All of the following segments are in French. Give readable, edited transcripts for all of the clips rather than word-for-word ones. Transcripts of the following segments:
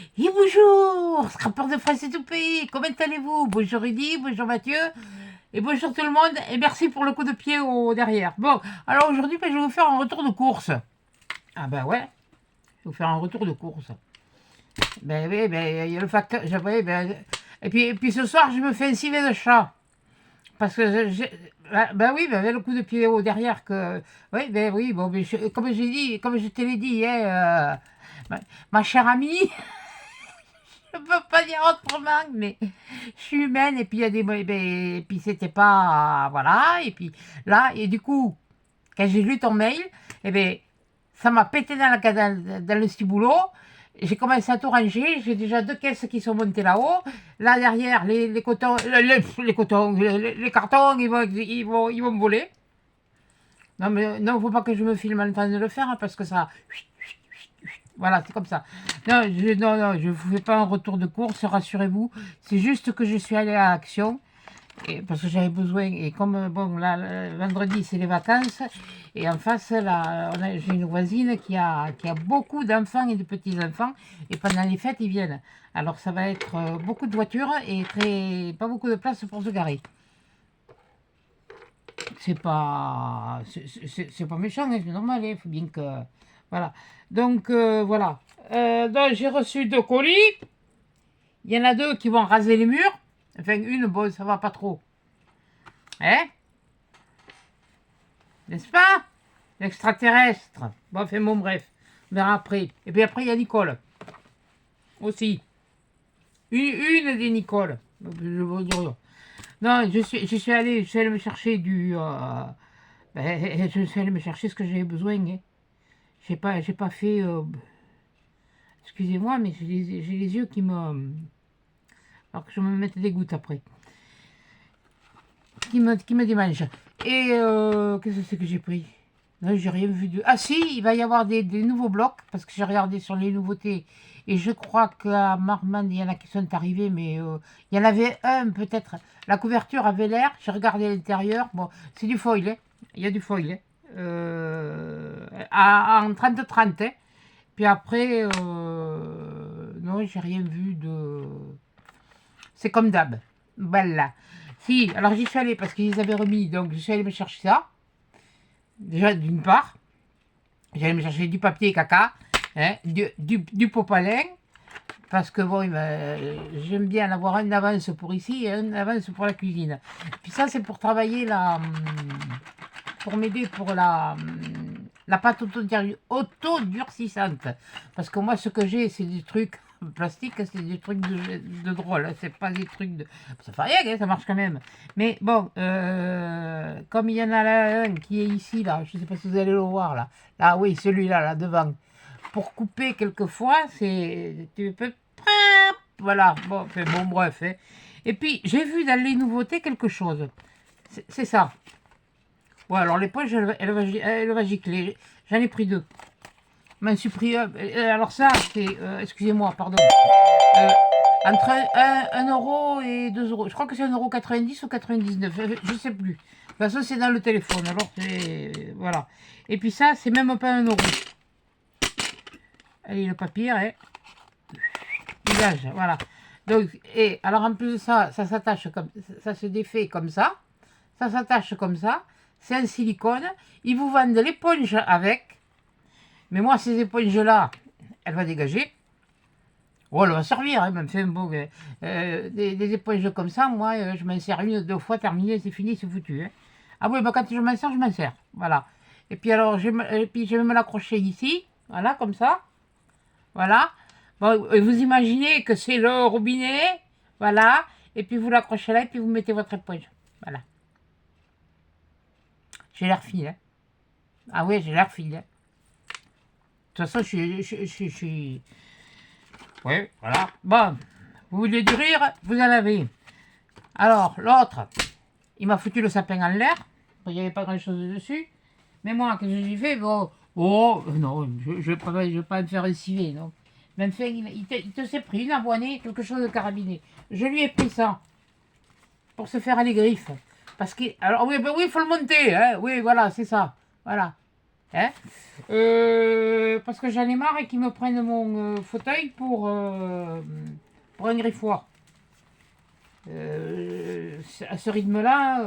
Et bonjour, scrapeur de France et tout pays, comment allez-vous? Bonjour Rudy, bonjour Mathieu, et bonjour tout le monde, et merci pour le coup de pied au derrière. Bon, alors aujourd'hui, je vais vous faire un retour de course. Ah ben ouais, je vais vous faire un retour de course. Ben oui, ben il y a le facteur, et puis ce soir, je me fais un civet de chat. Parce que, ben oui, ben avec le coup de pied au derrière que... Oui, ben oui, bon, comme j'ai dit, comme je te l'ai dit, hein, ma chère amie... Je peux pas dire autrement, mais je suis humaine et puis il y a des et puis c'était pas voilà et puis là et du coup quand j'ai lu ton mail et ben ça m'a pété dans le ciboulot. J'ai commencé à tout ranger, j'ai déjà deux caisses qui sont montées là-haut. Là derrière les cotons, les cartons ils vont me voler. Non mais non, faut pas que je me filme en train de le faire hein, parce que ça voilà, c'est comme ça. Non, non, je ne vous fais pas un retour de course, rassurez-vous. C'est juste que je suis allée à Action, parce que j'avais besoin. Et comme, bon, là, vendredi, c'est les vacances. Et en face, là, j'ai une voisine qui a beaucoup d'enfants et de petits-enfants. Et pendant les fêtes, ils viennent. Alors, ça va être beaucoup de voitures et pas beaucoup de place pour se garer. C'est pas méchant, hein, c'est normal, il faut bien que... Voilà. Donc, voilà. Donc, j'ai reçu 2 colis. Il y en a 2 qui vont raser les murs. Enfin, une, bon, ça va pas trop. Hein? N'est-ce pas? L'extraterrestre. Bon, enfin, bon, bref. On verra après. Et puis après, il y a Nicole. Aussi. Une des Nicole. Je veux dire. Non, je suis allé me chercher je suis allé me chercher ce que j'avais besoin. Hein. J'ai pas fait. Excusez-moi, mais j'ai les yeux qui me. Alors que je me mette des gouttes après. Qui me démangent. Et qu'est-ce que c'est que j'ai pris? Non, j'ai rien vu de. Ah si, il va y avoir des nouveaux blocs, parce que j'ai regardé sur les nouveautés. Et je crois qu'à Marmande, il y en a qui sont arrivés, mais il y en avait un peut-être. La couverture avait l'air, j'ai regardé l'intérieur. Bon, c'est du foil, hein. Il y a du foil. Hein. En 30-30. Hein. Puis après, non, j'ai rien vu de. C'est comme d'hab. Voilà. Si, alors j'y suis allée parce qu'ils avaient remis, donc je suis allée me chercher ça. Déjà, d'une part, j'allais me chercher du papier caca, hein, du popalin, parce que bon, j'aime bien avoir un avance pour ici et un avance pour la cuisine. Puis ça, c'est pour travailler pour m'aider pour la pâte autodurcissante. Parce que moi, ce que j'ai, c'est des trucs plastiques, c'est des trucs de drôle. Hein, c'est pas des trucs de. Ça fait rien, hein, ça marche quand même. Mais bon, comme il y en a là un qui est ici, là, je sais pas si vous allez le voir, là. Là, oui, celui-là, là, devant. Pour couper, quelquefois, c'est. Tu peux. Voilà, bon, enfin, bon bref. Hein. Et puis, j'ai vu dans les nouveautés quelque chose. C'est ça. Ouais, alors l'éponge, elle va gicler. J'en ai pris 2. Je m'en suis pris un. Alors ça, c'est... excusez-moi, pardon. Euh, entre 1 euro et 2 euros. Je crois que c'est 1,90 € ou 99. Je sais plus. De toute façon, c'est dans le téléphone. Alors, c'est... Voilà. Et puis ça, c'est même pas 1 euro. Allez, le papier, hein. Usage, voilà. Donc, et alors en plus de ça, ça s'attache comme... Ça se défait comme ça. Ça s'attache comme ça. C'est un silicone. Ils vous vendent l'éponge avec. Mais moi, ces éponges-là, elle va dégager. Oh, elle va servir, hein, même fait bon, des éponges comme ça, moi, je m'en sers 1 ou 2 fois, terminé, c'est fini, c'est foutu. Hein. Ah oui, bah, quand je m'en sers, je m'en sers. Voilà. Et puis alors, je vais me l'accrocher ici. Voilà, comme ça. Voilà. Bon, vous imaginez que c'est le robinet. Voilà. Et puis vous l'accrochez là, et puis vous mettez votre éponge. Voilà. J'ai l'air fine, hein. Ah oui, j'ai l'air fine, hein. De toute façon, je suis... Oui, voilà. Bon, vous voulez du rire, vous en avez. Alors, l'autre, il m'a foutu le sapin en l'air. Il n'y avait pas grand-chose dessus. Mais moi, qu'est-ce que j'ai fait? Bon, oh, non, je ne vais pas me faire civer, non. Même fait, il te s'est pris une abonnée, quelque chose de carabiné. Je lui ai pris ça pour se faire les griffes. Parce que, alors oui, ben oui, il faut le monter, hein. Oui, voilà, c'est ça. Voilà. Hein. Parce que j'en ai marre et qu'ils me prennent mon fauteuil pour un griffoir. À ce rythme-là,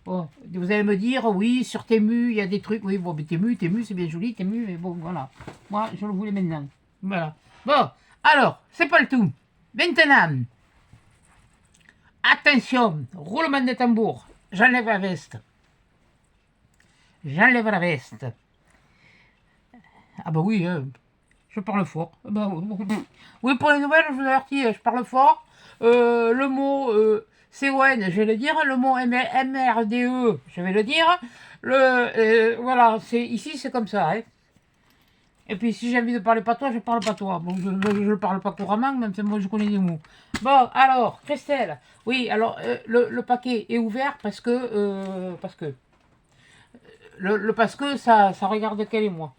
bon, vous allez me dire, oui, sur Temu, il y a des trucs. Oui, bon, mais Temu, c'est bien joli, Temu, mais bon, voilà. Moi, je le voulais maintenant. Voilà. Bon, alors, c'est pas le tout. Maintenant, attention, roulement de tambour. J'enlève la veste. J'enlève la veste. Ah bah oui, je parle fort. Bah, oui, pour les nouvelles, je vous avertis, je parle fort. Le mot CON, je vais le dire. Le mot MRDE, je vais le dire. Voilà, ici, c'est comme ça. Hein. Et puis, si j'ai envie de parler patois, je parle patois. Bon, je ne parle pas couramment, même si moi, je connais des mots. Bon, alors, Christelle. Oui, alors, le paquet est ouvert parce que... parce que ça regarde qu'elle et moi.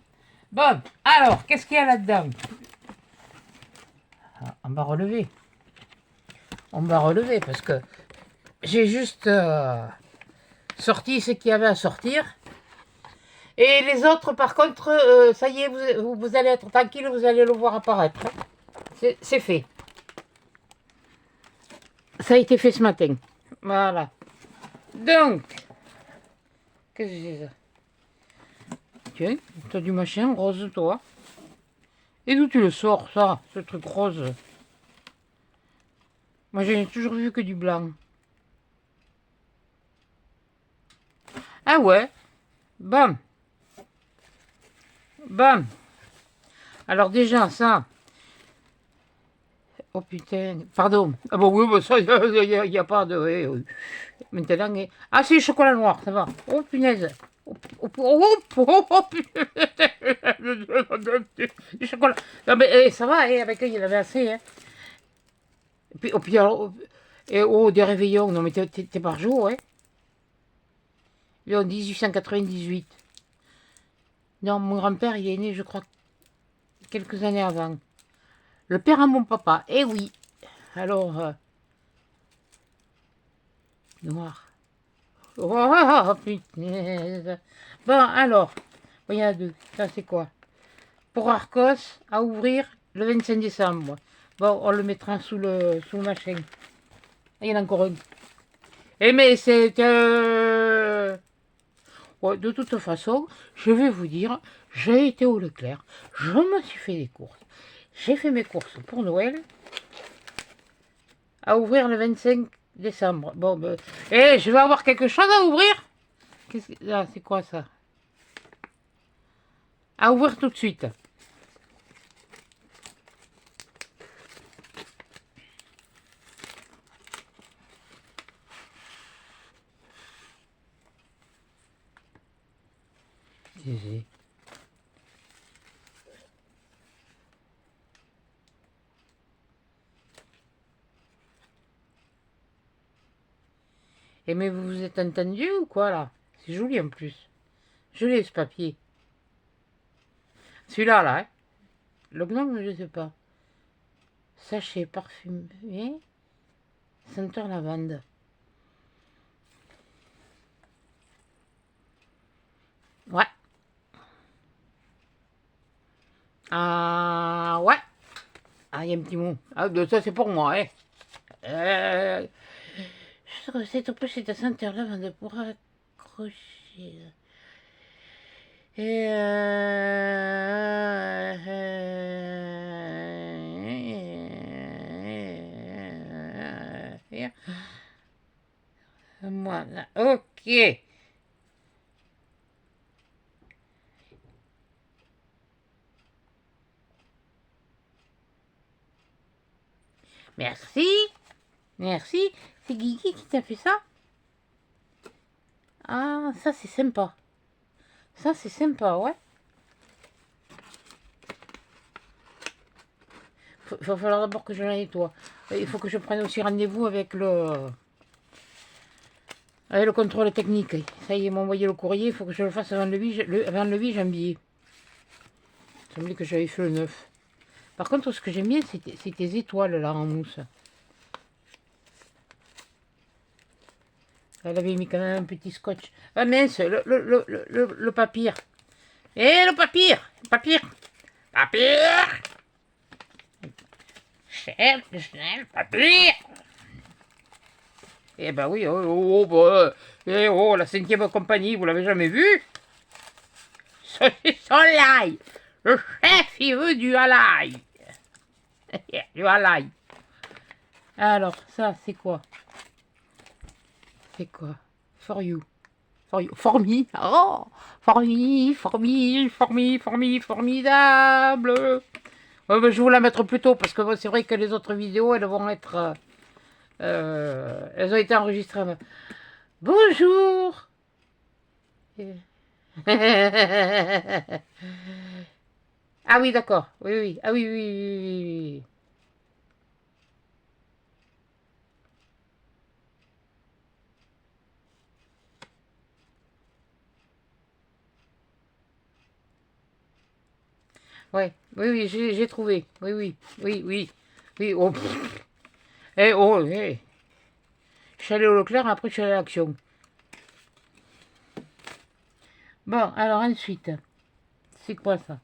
Bon, alors, qu'est-ce qu'il y a là-dedans? On va relever. On va relever parce que j'ai juste sorti ce qu'il y avait à sortir. Et les autres, par contre, ça y est, vous allez être tranquille, vous allez le voir apparaître. C'est fait. Ça a été fait ce matin. Voilà. Donc, qu'est-ce que c'est ça? Tiens, t'as du machin rose, toi. Et d'où tu le sors, ça, ce truc rose? Moi, j'ai toujours vu que du blanc. Ah ouais? Bam. Bam. Alors déjà, ça... Oh putain, pardon. Ah bon, oui, bah ça, il n'y a pas de... Oui, oui. Maintenant, ah si, chocolat noir, ça va. Oh punaise. Punaise. Du chocolat. Non mais ça va, avec eux, il y en avait assez. Hein. Et puis alors, des réveillons, non mais t'es par jour, hein. En 1898. Non, mon grand-père, il est né, je crois, quelques années avant. Le père à mon papa, eh oui. Alors, noir. Oh, putain. Bon, alors, il y en a deux. Ça, c'est quoi? Pour Arcos, à ouvrir le 25 décembre. Bon, on le mettra sous le machin. Il y en a encore un. Eh, mais c'est... Ouais, de toute façon, je vais vous dire, j'ai été au Leclerc, je me suis fait des courses. J'ai fait mes courses pour Noël, à ouvrir le 25 décembre. Bon, ben... je vais avoir quelque chose à ouvrir. Ah, c'est quoi ça? À ouvrir tout de suite. Et mais vous vous êtes entendu ou quoi là? C'est joli en plus. Joli ce papier. Celui-là là, hein. Le gnome, je sais pas. Sachet parfumé. Senteur lavande. Ouais. Ah ouais. Ah, il y a un petit mot. Ah, ça c'est pour moi, hein. C'est au plus de senteur lavande pour accrocher. Et voilà, ok. Merci, merci. C'est Guigui qui t'a fait ça? Ah, ça c'est sympa. Ça c'est sympa, ouais. Il va falloir d'abord que je la nettoie. Il faut que je prenne aussi rendez-vous avec le contrôle technique. Ça y est, ils m'ont envoyé le courrier. Il faut que je le fasse avant le 8 janvier. Il semblait que j'avais fait le 9. Par contre, ce que j'aime bien, c'est tes étoiles là en mousse. Elle avait mis quand même un petit scotch. Ah mince, le papier. Eh, le papier. Papier. Papier. Chanel, papier. Eh ben oui, la 5e compagnie, vous l'avez jamais vu? Saucisson l'ail. Le chef, il veut du halaï. Du halaï. Alors, ça, c'est quoi? C'est quoi? For you. For me. Oh, formidable. Ben, je vais vous la mettre plus tôt parce que bon, c'est vrai que les autres vidéos, elles vont être... elles ont été enregistrées. Bonjour. Ah oui, d'accord. Oui, oui. Ah oui, oui, oui, oui. Ouais, oui, oui, j'ai trouvé. Oui, oui, oui, oui. Oui, oh, eh, oh, eh. Je suis allé au Leclerc, après je suis allé à l'Action. Bon, alors ensuite, c'est quoi ça?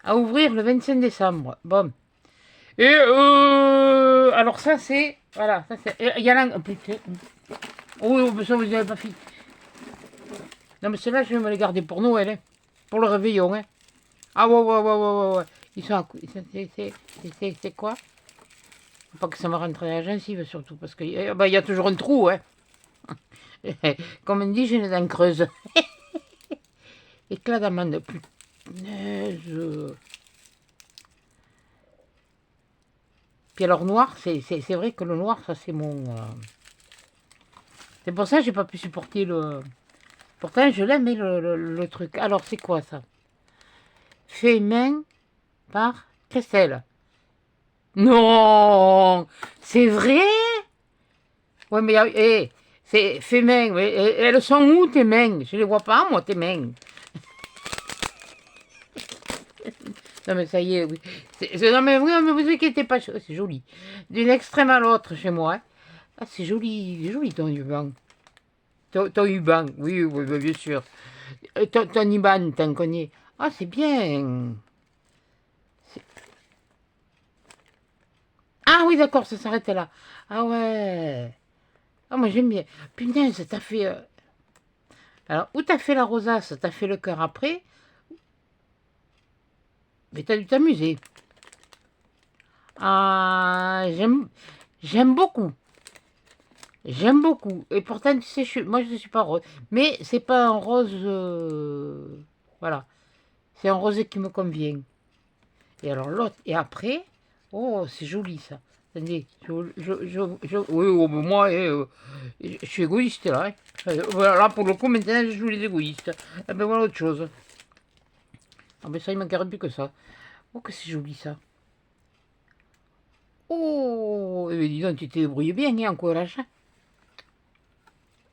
À ouvrir le 25 décembre. Bon. Et alors ça c'est... Voilà, ça c'est... Il y a là... Putain. Oh, ça vous avez pas fini. Non mais ceux-là, je vais me les garder pour Noël, hein. Pour le réveillon, hein. Ah ouais, ouais, ouais, ouais, ouais. Ils sont à... C'est quoi? Faut pas que ça me rentre dans la gencive surtout, parce qu'il y a toujours un trou, hein. Comme on dit, j'ai les dents creuses. Éclat d'amande. Punaise. Puis alors noir, c'est vrai que le noir, ça c'est mon... C'est pour ça que j'ai pas pu supporter le... Pourtant, je l'aime, le truc. Alors, c'est quoi ça? Fait main par Christelle. Non! C'est vrai? Ouais, mais c'est fait main. Mais elles sont où tes mains? Je les vois pas, moi, tes mains. Non, mais ça y est, oui. Non, mais oui, mais vous inquiétez pas, c'est joli. D'une extrême à l'autre chez moi. Hein. Ah, c'est joli, joli ton ruban. Ton Uban, oui, oui, oui, bien sûr. Ton Iban, t'en connais. Ah, c'est bien. Ah oui, d'accord, ça s'arrêtait là. Ah ouais. Ah, moi j'aime bien. Putain, ça t'a fait... Alors, où t'as fait la rosace? T'as fait le cœur après? Mais t'as dû t'amuser. Ah, j'aime beaucoup. J'aime beaucoup. Et pourtant, tu sais, moi je ne suis pas rose. Mais c'est pas un rose... voilà. C'est un rosé qui me convient. Et alors l'autre, et après, oh, c'est joli ça. Attendez, oui, oh, mais moi, je suis égoïste là. Hein. Voilà, là, pour le coup, maintenant, je joue les égoïstes. Eh ben voilà autre chose. Ah ben ça, il manquerait plus que ça. Oh, que c'est joli ça. Oh, eh ben dis donc, tu t'es débrouillé bien, hein, encourage.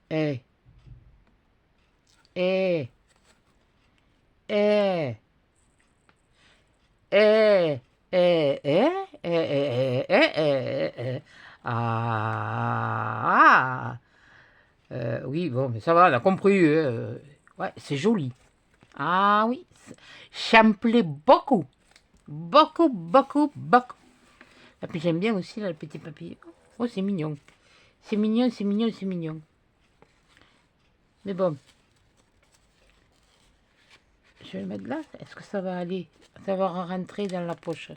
Eh, eh, eh. Eh, eh, eh, Ah, oui, bon, mais ça va, on a compris. Ouais, c'est joli. Ah oui, ça me plaît beaucoup. Beaucoup, beaucoup, beaucoup. Et puis j'aime bien aussi là, le petit papier. Oh, c'est mignon. C'est mignon, c'est mignon, c'est mignon. Mais bon. Je vais le mettre là. Est-ce que ça va aller? Ça va rentrer dans la poche.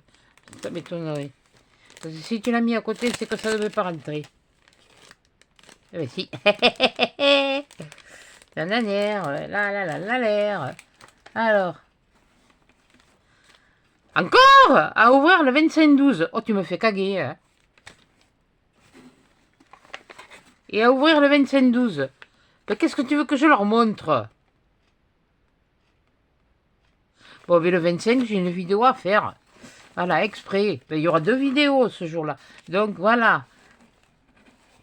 Ça m'étonnerait. Parce que si tu l'as mis à côté, c'est que ça ne devait pas rentrer. Eh bien si. La nanière, la l'air. Alors. Encore à ouvrir le 25-12. Oh, tu me fais caguer. Hein. Et à ouvrir le 25-12. Mais qu'est-ce que tu veux que je leur montre? Bon, mais le 25, j'ai une vidéo à faire. Voilà, exprès. Il y aura 2 vidéos ce jour-là. Donc, voilà.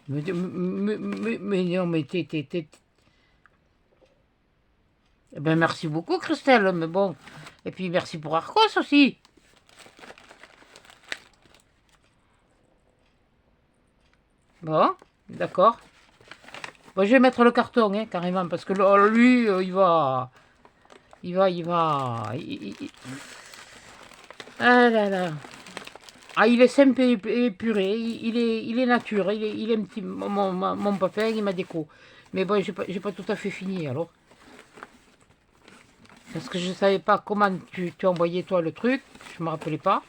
Mais non, mais t'es... Eh ben, merci beaucoup, Christelle. Mais bon. Et puis, merci pour Arcos aussi. Bon, d'accord. Bon, je vais mettre le carton, hein, carrément, parce que lui, il va... Ah là là. Ah, il est simple et épuré, il est nature, il est un petit... Mon papa, il m'a déco. Mais bon, j'ai pas tout à fait fini, alors. Parce que je savais pas comment tu envoyais, toi, le truc. Je me rappelais pas.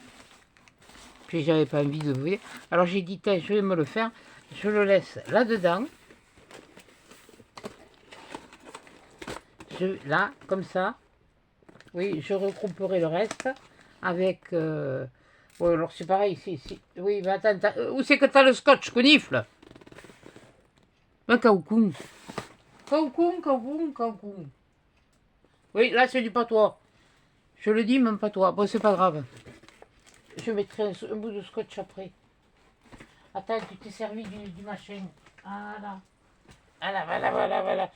Puis j'avais pas envie de voir. Alors j'ai dit, tiens, je vais me le faire. Je le laisse là-dedans. Là, comme ça. Oui, je regrouperai le reste avec... Oui, alors c'est pareil. Oui, mais attends, où c'est que t'as le scotch, conifle? Un caoucoun. Caoucoun. Oui, là c'est du patois. Je le dis, même patois. Bon, c'est pas grave. Je mettrai un bout de scotch après. Attends, tu t'es servi du machin. Voilà. Voilà.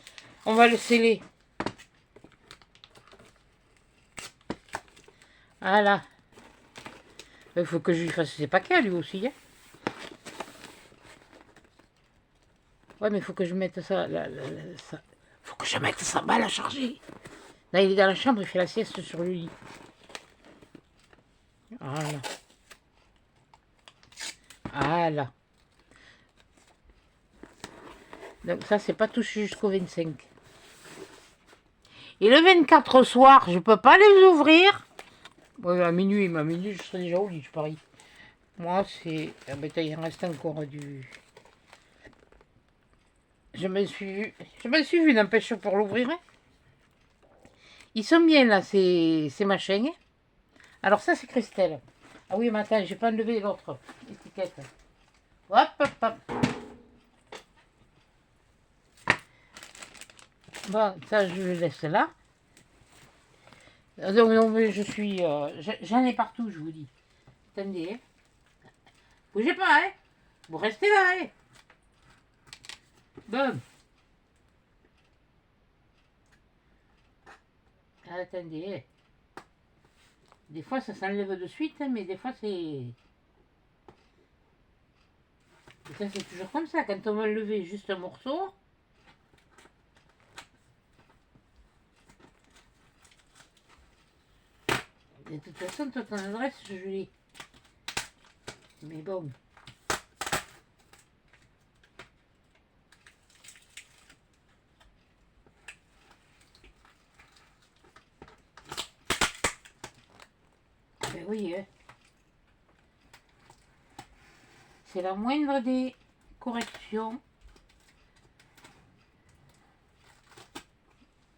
On va le sceller. Voilà. Il faut que je lui fasse ses paquets, lui aussi. Hein. Ouais, mais il faut que je mette ça... ça. Faut que je mette sa balle à charger. Là, il est dans la chambre, il fait la sieste sur le lit. Voilà. Donc ça, c'est pas touché jusqu'au 25. Et le 24 au soir, je peux pas les ouvrir. Ouais, à minuit, je serai déjà au lit, je parie. Moi, c'est... Ah, ben, il reste encore du... Je me suis vu, n'empêche, pour l'ouvrir. Hein. Ils sont bien, là, ces machins. Hein. Alors ça, c'est Christelle. Ah oui, mais attends, j'ai pas enlevé l'autre étiquette. Hop. Bon, ça, je le laisse là. Donc, je suis... J'en ai partout, je vous dis. Attendez. Hein. Bougez pas, hein. Vous restez là, hein. Bon. Attendez. Hein. Des fois, ça s'enlève de suite, hein, mais des fois, c'est... Et ça, c'est toujours comme ça. Quand on va lever juste un morceau... De toute façon, toi, ton adresse, je l'ai. Mais bon. Ben oui, hein. C'est la moindre des corrections.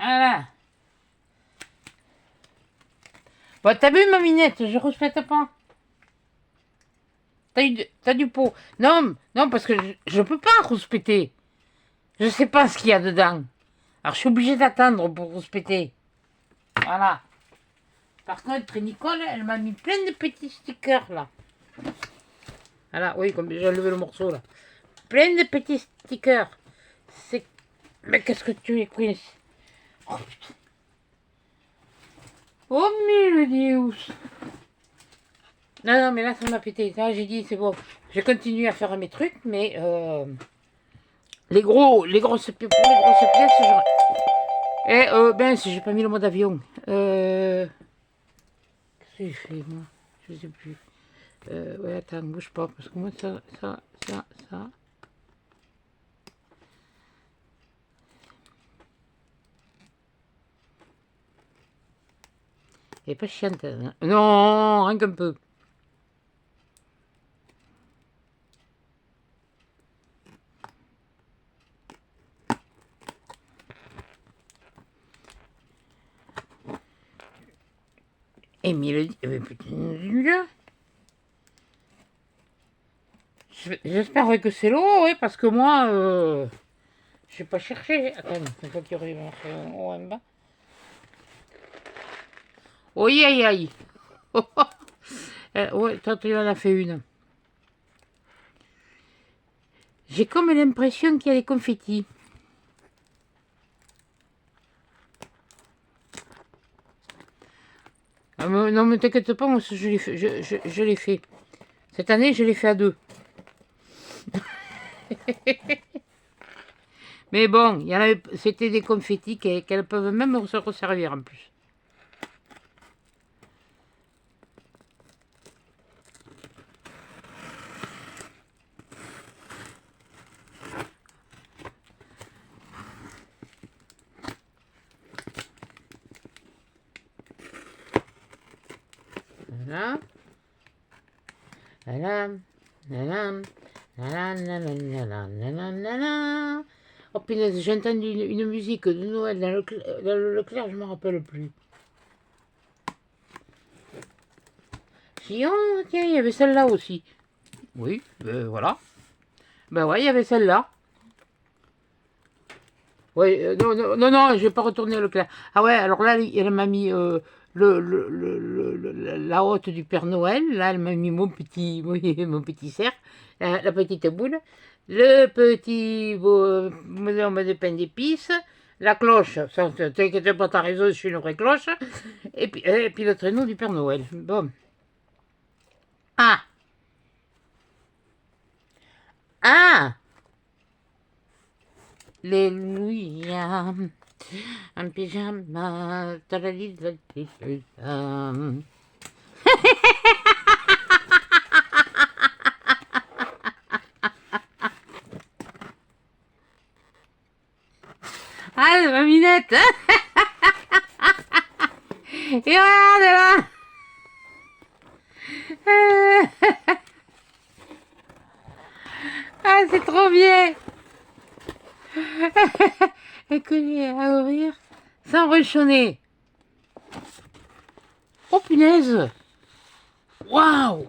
Voilà. Bon, t'as vu ma minette, je respecte pas. T'as du pot. Non, parce que je peux pas rouspéter. Je sais pas ce qu'il y a dedans. Alors je suis obligée d'attendre pour rouspéter. Voilà. Par contre, Nicole, elle m'a mis plein de petits stickers là. Voilà, oui, comme j'ai enlevé le morceau là. Plein de petits stickers. C'est... Mais qu'est-ce que tu es pris? Oh putain. Oh mille Dieu. Non, mais là ça m'a pété. Là j'ai dit c'est bon. J'ai continué à faire mes trucs, mais les grosses pièces, ben si j'ai pas mis le mode avion. Qu'est-ce que j'ai fait moi? Je sais plus. Ouais, attends, bouge pas, parce que moi ça. Elle est pas chiante. Hein. Non, rien qu'un peu. Et mais putain, j'espère que c'est l'eau, oui, parce que moi, je vais pas chercher. Attends, c'est quoi qui arrive en haut en bas? Oui, aïe. Ouais, toi, tu en as fait une. J'ai comme l'impression qu'il y a des confettis. Ah, non, mais t'inquiète pas, moi, je l'ai fait. Cette année, je l'ai fait à deux. Mais bon, c'était des confettis qu'elles peuvent même se resservir en plus. Voilà. Voilà. Voilà. Oh punaise, j'ai entendu une musique de Noël dans le Leclerc, je ne me rappelle plus. Si, oh, tiens, il y avait celle-là aussi. Oui, voilà. Ben ouais, il y avait celle-là. Oui, non, je vais pas retourner à Leclerc. Ah ouais, alors là, elle m'a mis la hotte du Père Noël. Là, elle m'a mis mon petit cerf, la petite boule, le petit bonhomme de pain d'épices, la cloche. T'inquiète pas, t'as raison, je suis une vraie cloche. Et puis le traîneau du Père Noël. Bon. Ah! Ah! Alléluia. Un pyjama. Ah, ma minette. Et regarde là. Ah, c'est trop bien. Et que à ouvrir sans rechonner. Oh punaise. Waouh.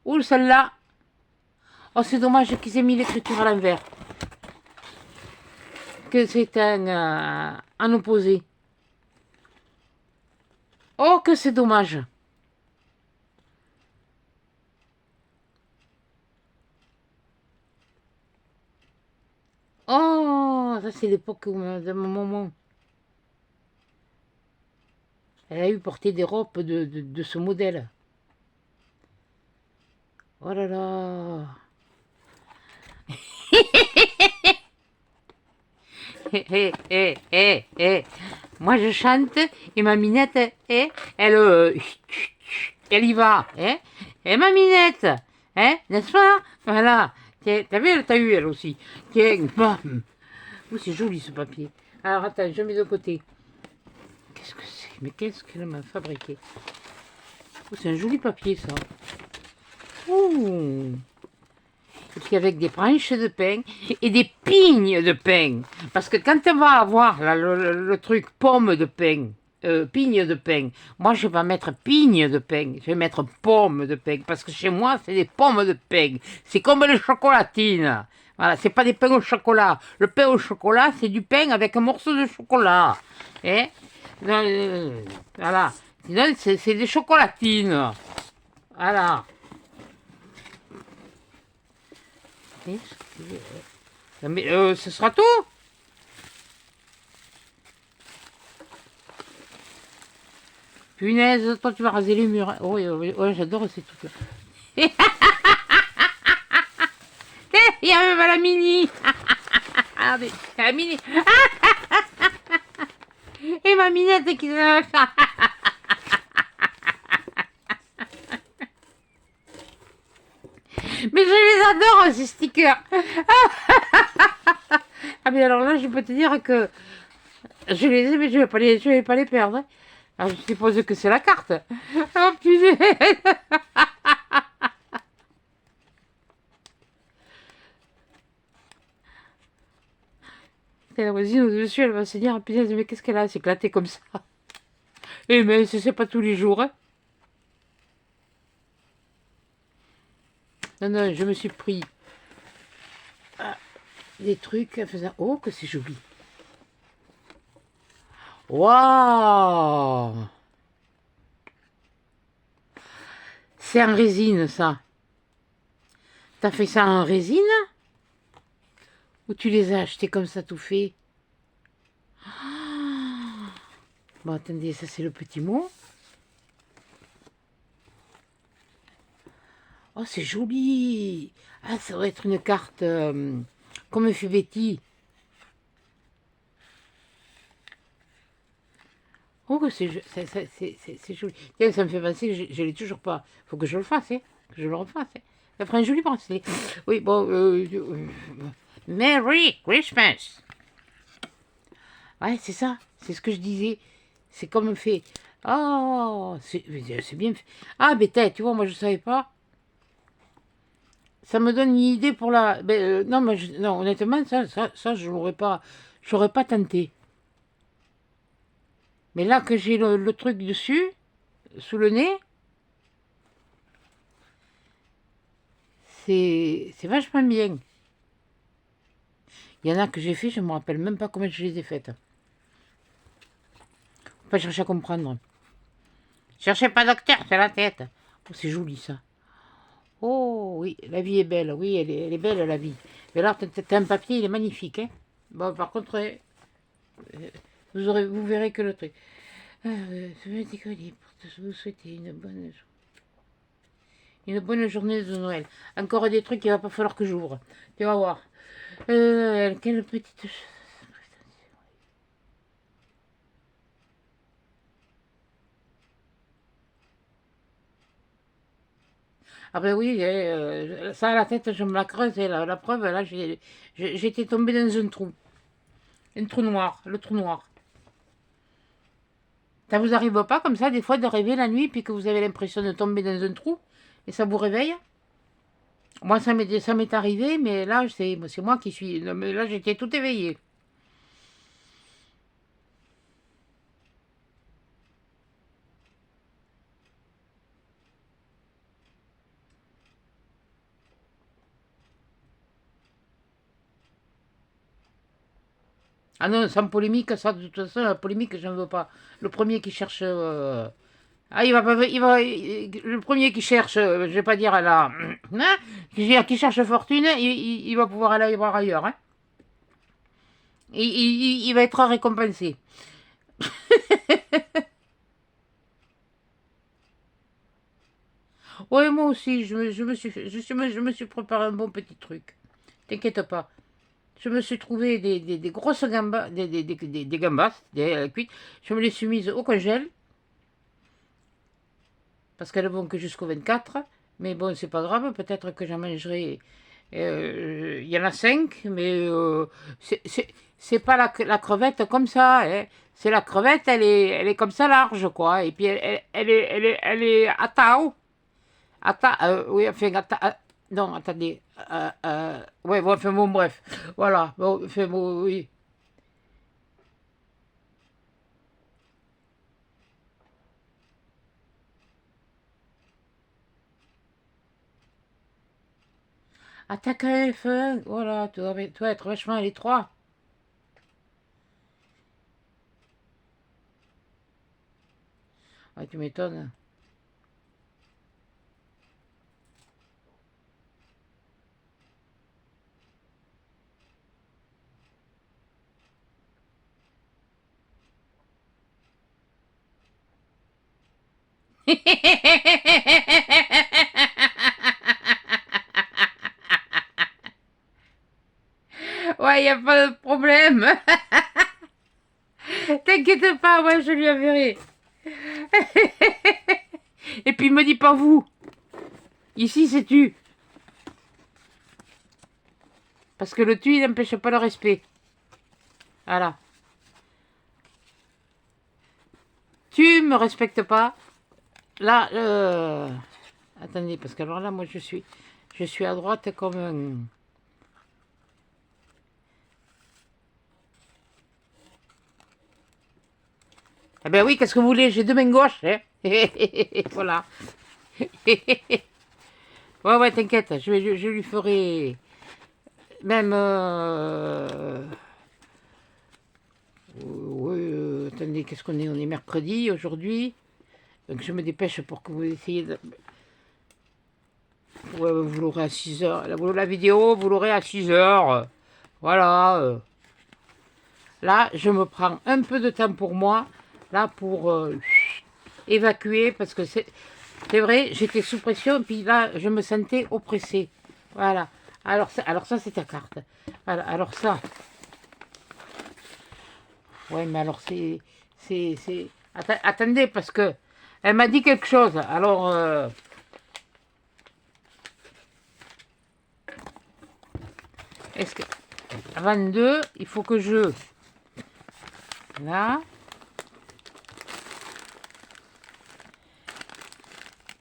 Oh, celle-là. Oh, c'est dommage qu'ils aient mis l'écriture à l'envers. Que c'est un opposé. Oh, que c'est dommage. Oh, ça c'est l'époque de mon maman. Elle a eu porté des robes de ce modèle. Oh là là. Moi je chante et ma minette, elle y va. Et ma minette, n'est-ce pas? Voilà. T'as vu, elle t'a eu elle aussi. Tiens, bam. Oh, c'est joli ce papier. Alors attends, je mets de côté. Qu'est-ce que c'est? Mais qu'est-ce qu'elle m'a fabriqué? Oh, c'est un joli papier ça. Ouh. Et puis avec des branches de pin et des pignes de pin. Parce que quand on va avoir là, le truc pomme de pin, pigne de pin, moi je vais mettre pigne de pin, je vais mettre pomme de pin. Parce que chez moi c'est des pommes de pin. C'est comme les chocolatines. Voilà, c'est pas des pains au chocolat. Le pain au chocolat, c'est du pain avec un morceau de chocolat. Eh voilà. Sinon, c'est des chocolatines. Voilà. Mais ce sera tout. Punaise, toi tu vas raser les murs. Oh, ouais, j'adore ces trucs-là. Il y a même la mini. Regardez, la mini. Et ma minette qui se... Mais je les adore ces stickers. Ah mais alors là je peux te dire que je les ai mais je vais pas les perdre. Alors, je suppose que c'est la carte. Oh punaise. Et la voisine au-dessus elle va se dire punaise mais qu'est-ce qu'elle a s'éclater comme ça. Et mais c'est pas tous les jours. Hein. Non, je me suis pris des trucs en faisant... Oh, que c'est joli. Waouh. C'est en résine, ça. T'as fait ça en résine? Ou tu les as achetés comme ça tout fait? Bon, attendez, ça c'est le petit mot. Oh, c'est joli. Ah, ça doit être une carte Comme fait Betty. Oh, c'est joli. Tiens, ça me fait penser que je l'ai toujours pas. Faut que je le fasse, hein. Que je le refasse. Hein. Ça ferait un joli bracelet. Oui, bon. Merry Christmas. Ouais, c'est ça. C'est ce que je disais. C'est comme fait. Oh, c'est bien fait. Ah, mais tu vois, moi je savais pas. Ça me donne une idée pour la. Non, mais non, honnêtement, ça je l'aurais pas. J'aurais pas tenté. Mais là que j'ai le truc dessus, sous le nez, c'est vachement bien. Il y en a que j'ai fait, je me rappelle même pas comment je les ai faites. Faut pas chercher à comprendre. Cherchez pas docteur, c'est la tête. Oh, c'est joli ça. Oh oui, la vie est belle. Oui, elle est belle la vie. Mais là, t'as un papier, il est magnifique. Hein. Bon, par contre, vous verrez que le truc. Je vais décoller pour vous souhaiter une bonne journée de Noël. Encore des trucs qu'il va pas falloir que j'ouvre. Tu vas voir. Quelle petite chose. Ah ben oui, ça à la tête, je me la creuse. Et la preuve, là, j'étais tombée dans un trou. Un trou noir, le trou noir. Ça vous arrive pas comme ça, des fois, de rêver la nuit, puis que vous avez l'impression de tomber dans un trou, et ça vous réveille? Moi, ça m'est arrivé, mais là, c'est moi qui suis... Non, mais là, j'étais tout éveillé. Ah non, sans polémique, ça, de toute façon, la polémique, j'en veux pas. Le premier qui cherche... Ah, le premier qui cherche, je vais pas dire à la... Hein, qui cherche fortune, il va pouvoir aller voir ailleurs. Hein. Il va être récompensé. Ouais, moi aussi, je me suis préparé un bon petit truc. T'inquiète pas. Je me suis trouvé des grosses gambas, des gambas, cuites. Je me les suis mises au congèle, parce qu'elles vont que jusqu'au 24. Mais bon, c'est pas grave, peut-être que j'en mangerai. Il y en a 5, mais c'est pas la crevette comme ça. Hein. C'est la crevette, elle est comme ça large, quoi. Et puis elle est à tao. Oui, enfin, non, attendez. Ouais, bon, enfin, bon, bref. Voilà, bon, enfin, bon, oui. Attaque à F1, voilà, tu dois être vachement les trois. Ah, tu m'étonnes. Ouais, y a pas de problème. T'inquiète pas, moi je lui enverrai. Et puis me dis pas vous. Ici c'est tu. Parce que le tu, il n'empêche pas le respect. Voilà. Tu me respectes pas. Là, attendez, parce que alors là, moi je suis à droite comme un... Eh ben oui, qu'est-ce que vous voulez? J'ai deux mains gauches, hein. Voilà. Ouais, ouais, t'inquiète, je lui ferai même... Oui, attendez, qu'est-ce qu'on est? On est mercredi aujourd'hui. Donc je me dépêche pour que vous essayiez de... Ouais, vous l'aurez à 6 heures. La vidéo, vous l'aurez à 6 heures. Voilà. Là, je me prends un peu de temps pour moi. Là, pour évacuer. Parce que c'est vrai, j'étais sous pression. Puis là, je me sentais oppressée. Voilà. Alors ça c'est ta carte. Alors ça. Ouais, mais alors Attendez, parce que elle m'a dit quelque chose. Alors, est-ce que... 22, il faut que je... Là.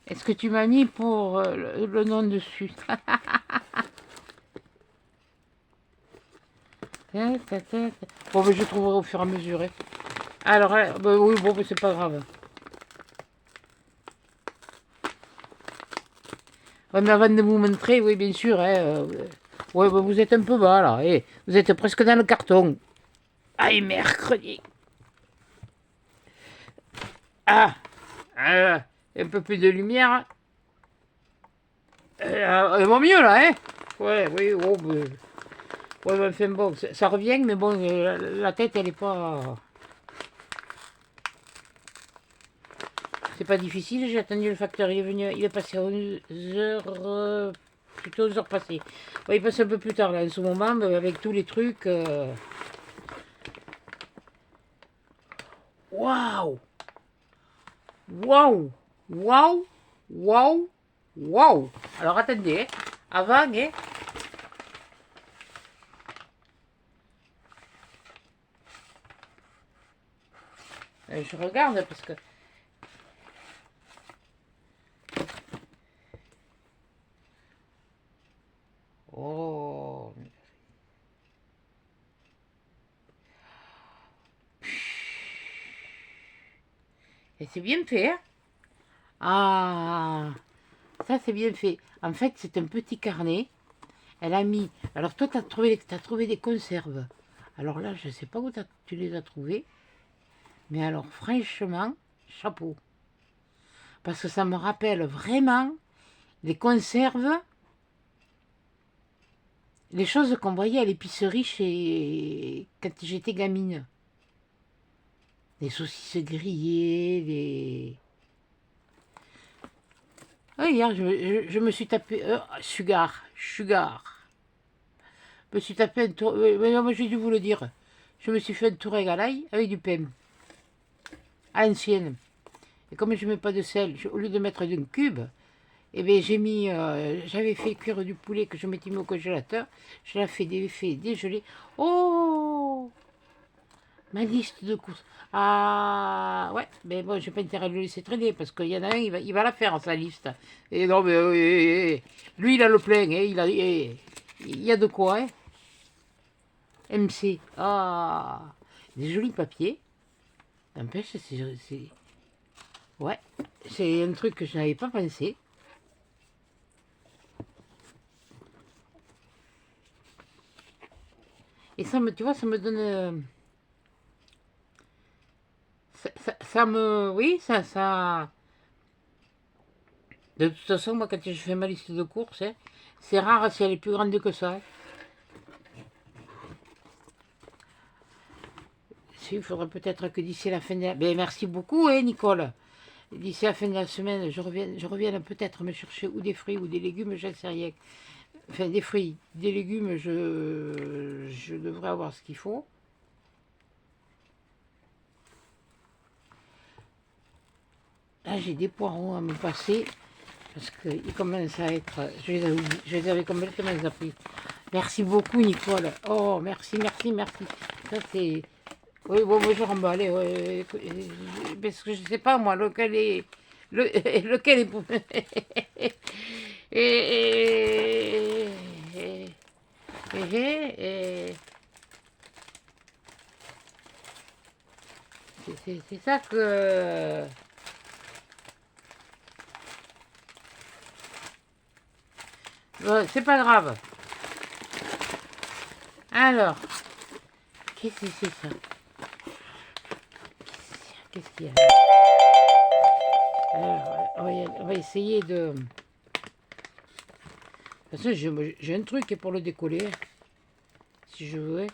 Est-ce que tu m'as mis pour le nom dessus? Bon, ben, je trouverai au fur et à mesure. Hein. Alors, ben, oui, bon, ben, c'est pas grave. Ouais, mais avant de vous montrer, oui, bien sûr, hein, ouais, ben, vous êtes un peu bas, là. Eh, vous êtes presque dans le carton. Ah, et mercredi. Ah, un peu plus de lumière. Elle va mieux, là, hein. Ouais, oui, oh, ben, ouais, ben, enfin, bon, ça revient, mais bon, la tête, elle est pas... C'est pas difficile, j'ai attendu le facteur, il est venu, il est passé à 11h, plutôt 11h passées. Ouais, il passe un peu plus tard là, en ce moment, mais avec tous les trucs. Waouh! Waouh! Waouh! Waouh! Waouh! Alors attendez, hein. Avant, hein. Je regarde parce que... Oh! Et c'est bien fait, hein? Ah! Ça, c'est bien fait. En fait, c'est un petit carnet. Elle a mis... Alors toi, t'as trouvé des conserves. Alors là, je ne sais pas où tu les as trouvées. Mais alors, franchement, chapeau. Parce que ça me rappelle vraiment les conserves, les choses qu'on voyait à l'épicerie quand j'étais gamine. Les saucisses grillées, les... Oh, hier, je me suis tapé... sugar. Je me suis tapé un tour... moi, j'ai dû vous le dire. Je me suis fait un tour à l'ail avec du pain. À l'ancienne. Et comme je ne mets pas de sel, au lieu de mettre d'un cube, eh bien, j'avais fait cuire du poulet que je mettais mis au congélateur. Je l'ai fait dégeler. Oh, ma liste de courses. Ah, ouais, mais bon, j'ai pas intérêt à le laisser traîner parce qu'il y en a un, il va la faire, sa liste. Et non, mais lui, il a le plein, hein, il y a de quoi, hein. MC. Ah, des jolis papiers. N'empêche, ouais, c'est un truc que je n'avais pas pensé. Et ça me, tu vois, ça me donne... ça me... Oui, ça... De toute façon, moi, quand je fais ma liste de courses, hein, c'est rare si elle est plus grande que ça. Il faudrait peut-être que d'ici la fin de la... Ben, merci beaucoup, hein, Nicole. D'ici la fin de la semaine, je reviens peut-être me chercher ou des fruits ou des légumes, je ne sais rien. Enfin, des fruits, des légumes, je devrais avoir ce qu'il faut. Là, j'ai des poireaux à me passer. Parce qu'ils commencent à être... Je les avais complètement zappés. Merci beaucoup, Nicole. Oh, merci. Ça, c'est... Oui, bon, moi, je remballe. Ouais, parce que je ne sais pas, moi, lequel est... lequel est... et, et, c'est ça que... c'est pas grave. Alors, qu'est-ce que c'est ça? Qu'est-ce qu'il y a? Alors, on va essayer de... De toute façon, j'ai un truc pour le décoller. Si je veux.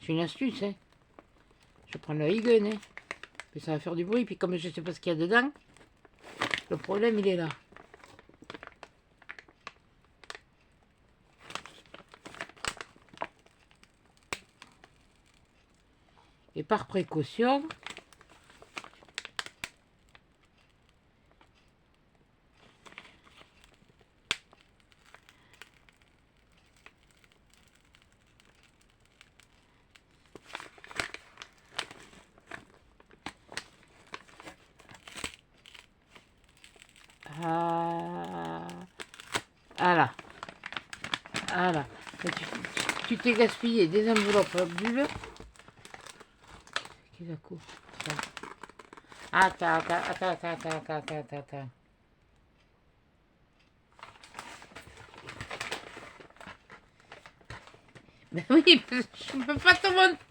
C'est une astuce. Hein. Je prends le Higgin. Hein. Puis ça va faire du bruit. Puis comme je ne sais pas ce qu'il y a dedans, le problème, il est là. par précaution. Ah, voilà. Voilà. Tu t'es gaspillé des enveloppes bulles. Qui va couper ça? Attends. Ben oui, je ne peux pas te montrer.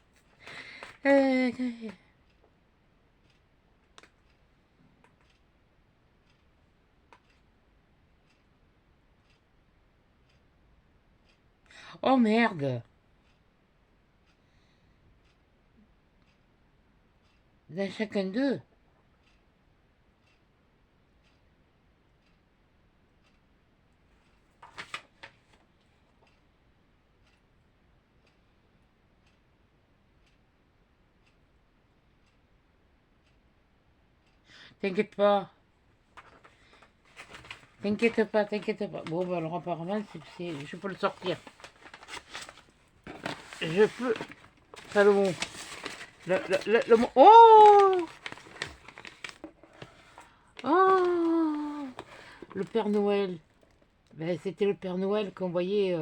Oh merde. Dans chacun d'eux. T'inquiète pas. T'inquiète pas. Bon, bah, alors apparemment, je peux le sortir. Je peux. Pas le mot. Le mot. Oh! Oh! Le Père Noël. Ben, c'était le Père Noël qu'on voyait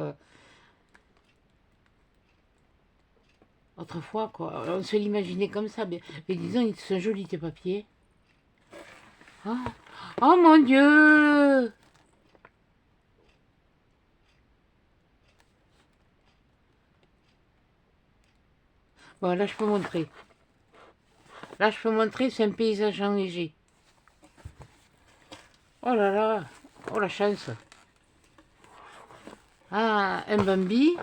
autrefois, quoi. On se l'imaginait comme ça. Mais disons, ils sont jolis, tes papiers. Oh, oh mon Dieu! Bon, là, je peux montrer. Là, je peux montrer, c'est un paysage enneigé. Oh là là! Oh, la chance! Ah, un Bambi.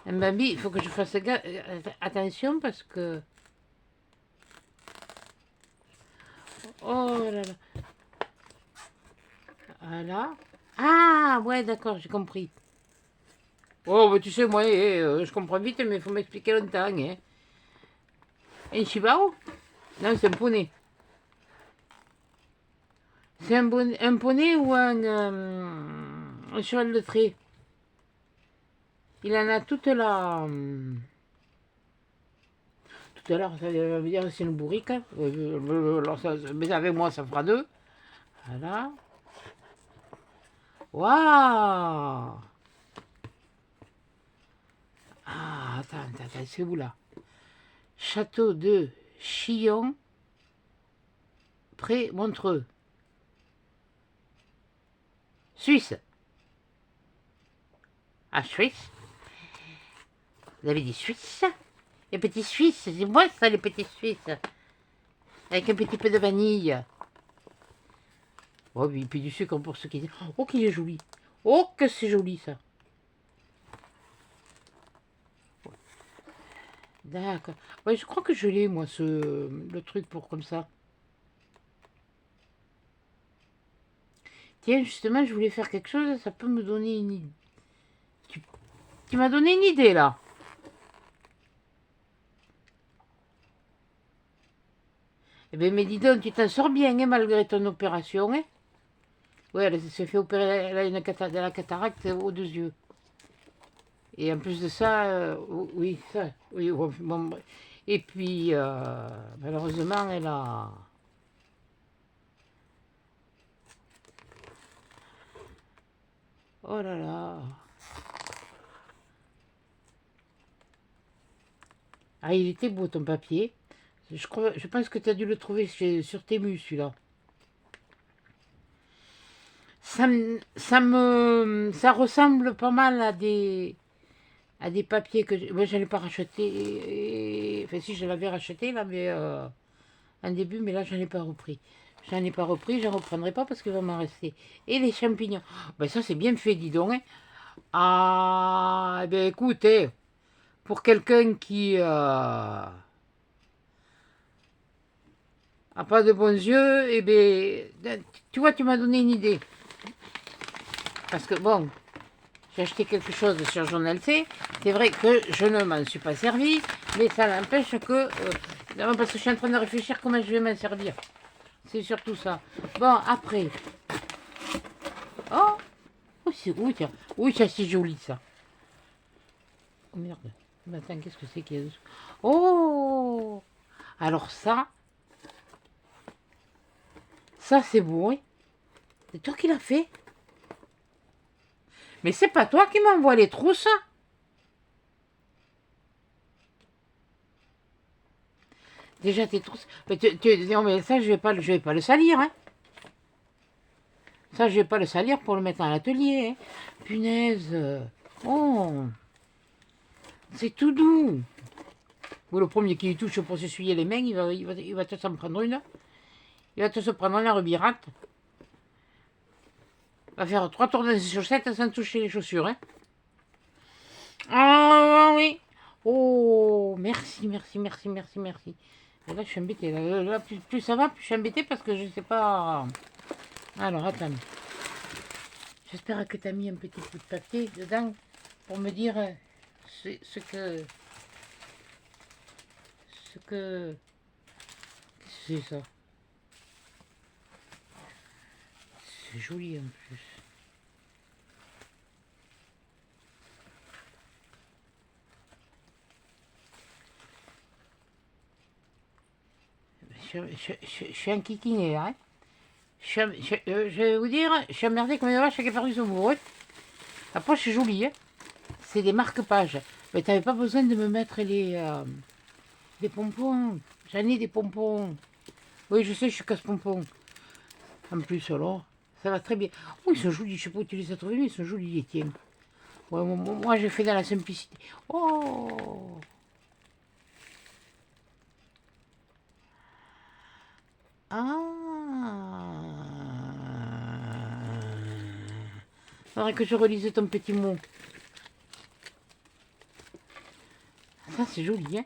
Un Bambi, il faut que je fasse attention parce que... Oh là là! Voilà. Ah, ouais, d'accord, j'ai compris. Oh, bah, tu sais, moi, je comprends vite, mais il faut m'expliquer longtemps. Hein. Un Shibao? Non, c'est un poney. C'est un poney ou un cheval de trait? Il en a toute la... Tout à l'heure, ça veut dire que c'est une bourrique. Hein. Mais avec moi, ça fera deux. Voilà. Waouh! Ah, attends, c'est où là? Château de Chillon, près Montreux. Suisse. Ah, Suisse. Vous avez dit Suisse? Les petits Suisses, c'est moi ça, les petits Suisses. Avec un petit peu de vanille. Oh, et puis du sucre pour ceux qui disent. Oh, qu'il est joli. Oh, que c'est joli ça. D'accord. Ouais, je crois que je l'ai, moi, le truc pour comme ça. Tiens, justement, je voulais faire quelque chose, ça peut me donner une idée. Tu m'as donné une idée, là. Eh bien, mais dis donc, tu t'en sors bien, hein, malgré ton opération, hein. Ouais, elle s'est fait opérer, elle a de la cataracte aux deux yeux. Et en plus de ça, oui, ça, oui, bon, et puis, malheureusement, elle a... Oh là là. Ah, il était beau ton papier. Je pense que tu as dû le trouver sur Temu, celui-là. Ça ressemble pas mal à des papiers que moi, je n'allais pas racheter. Enfin, si je l'avais racheté, là, mais en début, mais là, je n'en ai pas repris. J'en ai pas repris, je ne reprendrai pas parce qu'il va m'en rester. Et les champignons. Ben, ça, c'est bien fait, dis donc. Hein. Ah, ben écoute, pour quelqu'un qui a pas de bons yeux, eh ben, tu vois, tu m'as donné une idée. Parce que, bon, j'ai acheté quelque chose sur Journal C. C'est vrai que je ne m'en suis pas servi. Mais ça n'empêche que... non, parce que je suis en train de réfléchir comment je vais m'en servir. C'est surtout ça. Bon, après... Oh, oh c'est... Oui, tiens. Oui, tiens, c'est joli, ça. Oh, merde. Mais attends, qu'est-ce que c'est qu'il y a dessous? Oh, alors ça c'est beau, hein. C'est toi qui l'as fait? Mais c'est pas toi qui m'envoie les trousses? Déjà tes trousses. Mais non mais ça je vais pas le salir, hein. Ça je vais pas le salir pour le mettre à l'atelier, hein. Punaise. Oh, c'est tout doux. Bon, le premier qui y touche pour s'essuyer les mains, il va te s'en prendre une. Il va te se prendre la rebirate. Il va faire 3 tours de ses chaussettes sans toucher les chaussures, hein. Ah oui. Oh, merci, merci, merci, merci, merci. Et là, je suis embêtée. Là, plus ça va, plus je suis embêtée parce que je sais pas. Alors, attends. J'espère que tu as mis un petit bout de papier dedans pour me dire ce que... Qu'est-ce que c'est ça? C'est joli en plus. Je suis un kikiné, hein. Je vais vous dire, je suis emmerdée comme une vache qui a perdu son bourreau. La poche est jolie, hein. C'est des marque-pages. Mais t'avais pas besoin de me mettre des pompons. J'en ai des pompons. Oui, je sais, je suis casse-pompons. En plus, alors, ça va très bien. Oh, ils sont jolis. Je sais pas où tu les as trouvés, mais ils sont jolis, les tiens. Ouais, moi, j'ai fait dans la simplicité. Oh! Ah! Faudrait que je relise ton petit mot. Ça, c'est joli, hein?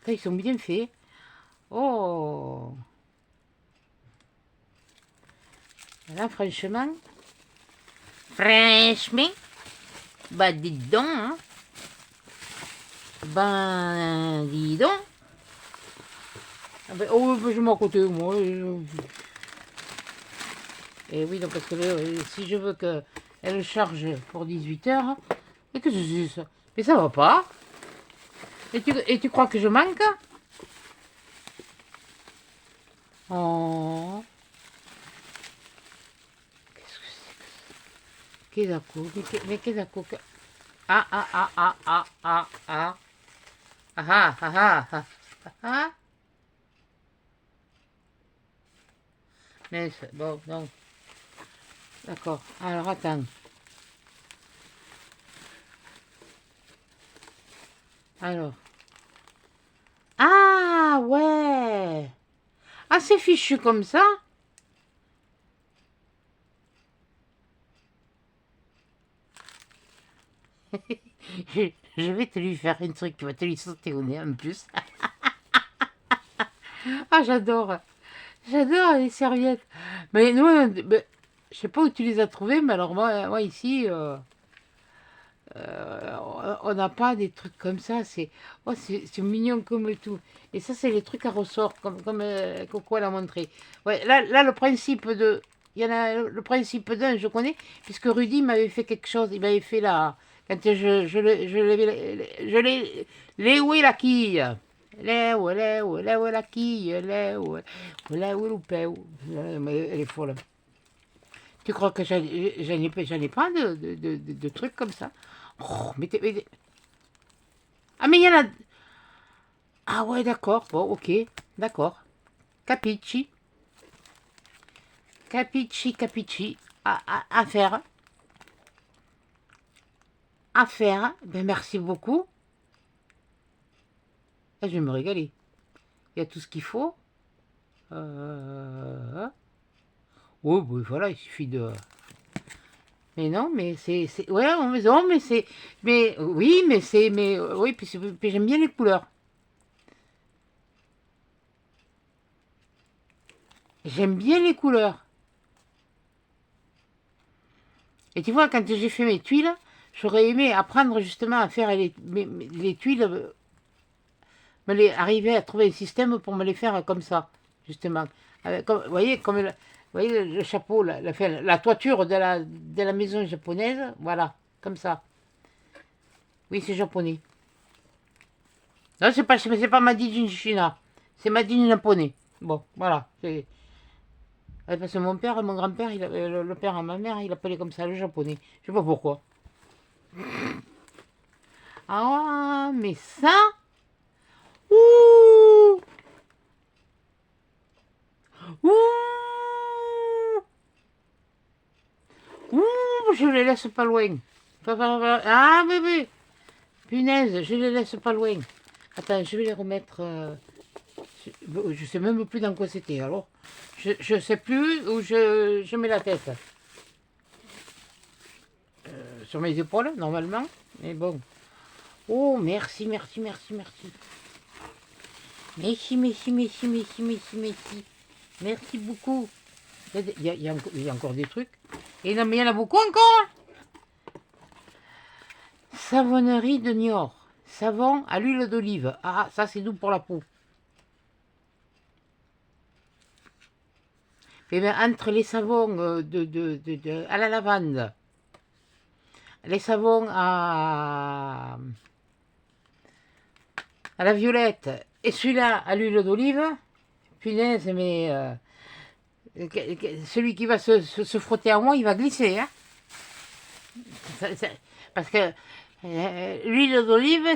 Ça, ils sont bien faits. Oh! Là, franchement... Franchement... Bah, dis donc, hein? Ben, dis donc. Ah ben, oh, ben, je m'en côté, moi. Et oui, donc, parce que si je veux qu'elle charge pour 18 heures, et que c'est ça? Mais ça va pas. Et tu crois que je manque? Oh. Qu'est-ce que c'est que ça? Mais qu'est-ce que... Ah, ah, ah, ah, ah, ah, ah. Ah, ah, ah, ah, ah, ah. Mais bon, non. D'accord. Alors, attends. Alors. Ah, ouais. Ah, c'est fichu comme ça? Je vais te lui faire un truc qui va te lui sauter au nez en plus. Ah, j'adore. J'adore les serviettes. Mais nous, je sais pas où tu les as trouvées, mais alors moi ici, on n'a pas des trucs comme ça. C'est mignon comme tout. Et ça, c'est les trucs à ressort, comme Coco l'a montré. Ouais, là, le principe de... Il y en a le principe d'un, je connais, puisque Rudy m'avait fait quelque chose. Il m'avait fait là... Quand je l'ai... Léoué la quille. Léou, léou, léou la quille. Léou, léou loupé. Elle est folle. Tu crois que j'en ai pas de trucs comme ça? Oh, ah, mais il y en a... Ah ouais, d'accord. Bon, ok. D'accord. Capici. Capici, capici. À faire. À faire. Ben, merci beaucoup. Et je vais me régaler. Il y a tout ce qu'il faut. Oh, ben, voilà, il suffit de... Mais non, mais c'est... Ouais, non, mais c'est... Mais oui, mais c'est... Mais oui, puis j'aime bien les couleurs. J'aime bien les couleurs. Et tu vois, quand j'ai fait mes tuiles, j'aurais aimé apprendre justement à faire les tuiles arriver à trouver un système pour me les faire comme ça, justement. Comme, vous voyez, vous voyez le chapeau, la toiture de la maison japonaise, voilà, comme ça. Oui, c'est japonais. Non, c'est pas Made in China, c'est Made in japonais. Bon, voilà. Parce que mon père, mon grand-père, le père à ma mère, il appelait comme ça le japonais. Je sais pas pourquoi. Ah, mais ça. Ouh. Ouh. Ouh, je les laisse pas loin. Ah, bébé. Punaise, je les laisse pas loin. Attends, je vais les remettre. Je sais même plus dans quoi c'était. Alors, je sais plus où je mets la tête. Sur mes épaules, normalement. Mais bon. Oh, merci, merci, merci, merci. Merci, merci, merci, merci, merci, merci. Merci beaucoup. Il y a encore des trucs. Et non, mais il y en a beaucoup encore. Savonnerie de Niort. Savon à l'huile d'olive. Ah, ça c'est doux pour la peau. Et bien, entre les savons à la lavande, les savons à la violette et celui-là à l'huile d'olive, punaise, mais celui qui va se frotter à moi, il va glisser. Hein, parce que l'huile d'olive,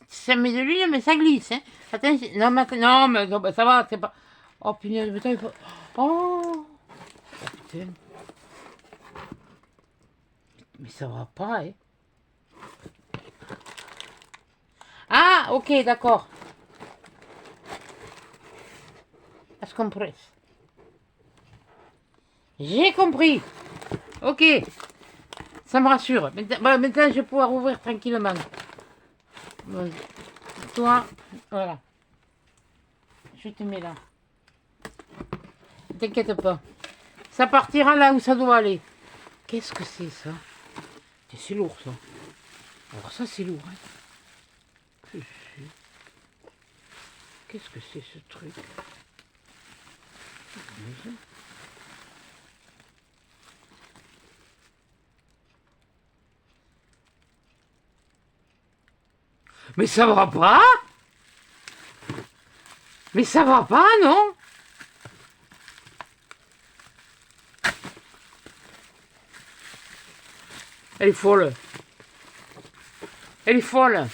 ça met de l'huile, mais ça glisse. Hein. Attention, non, mais ça va, c'est pas. Oh punaise, putain, il faut. Oh, putain. Mais ça va pas, hein. Ah, ok, d'accord. As compresse. J'ai compris. Ok. Ça me rassure. Maintenant, je vais pouvoir ouvrir tranquillement. Bon, toi, voilà. Je te mets là. T'inquiète pas. Ça partira là où ça doit aller. Qu'est-ce que c'est ça? C'est lourd ça. Alors ça c'est lourd. Hein. Qu'est-ce que c'est ce truc? Mais ça va pas? Mais ça va pas, non? Elle est folle. Elle est folle.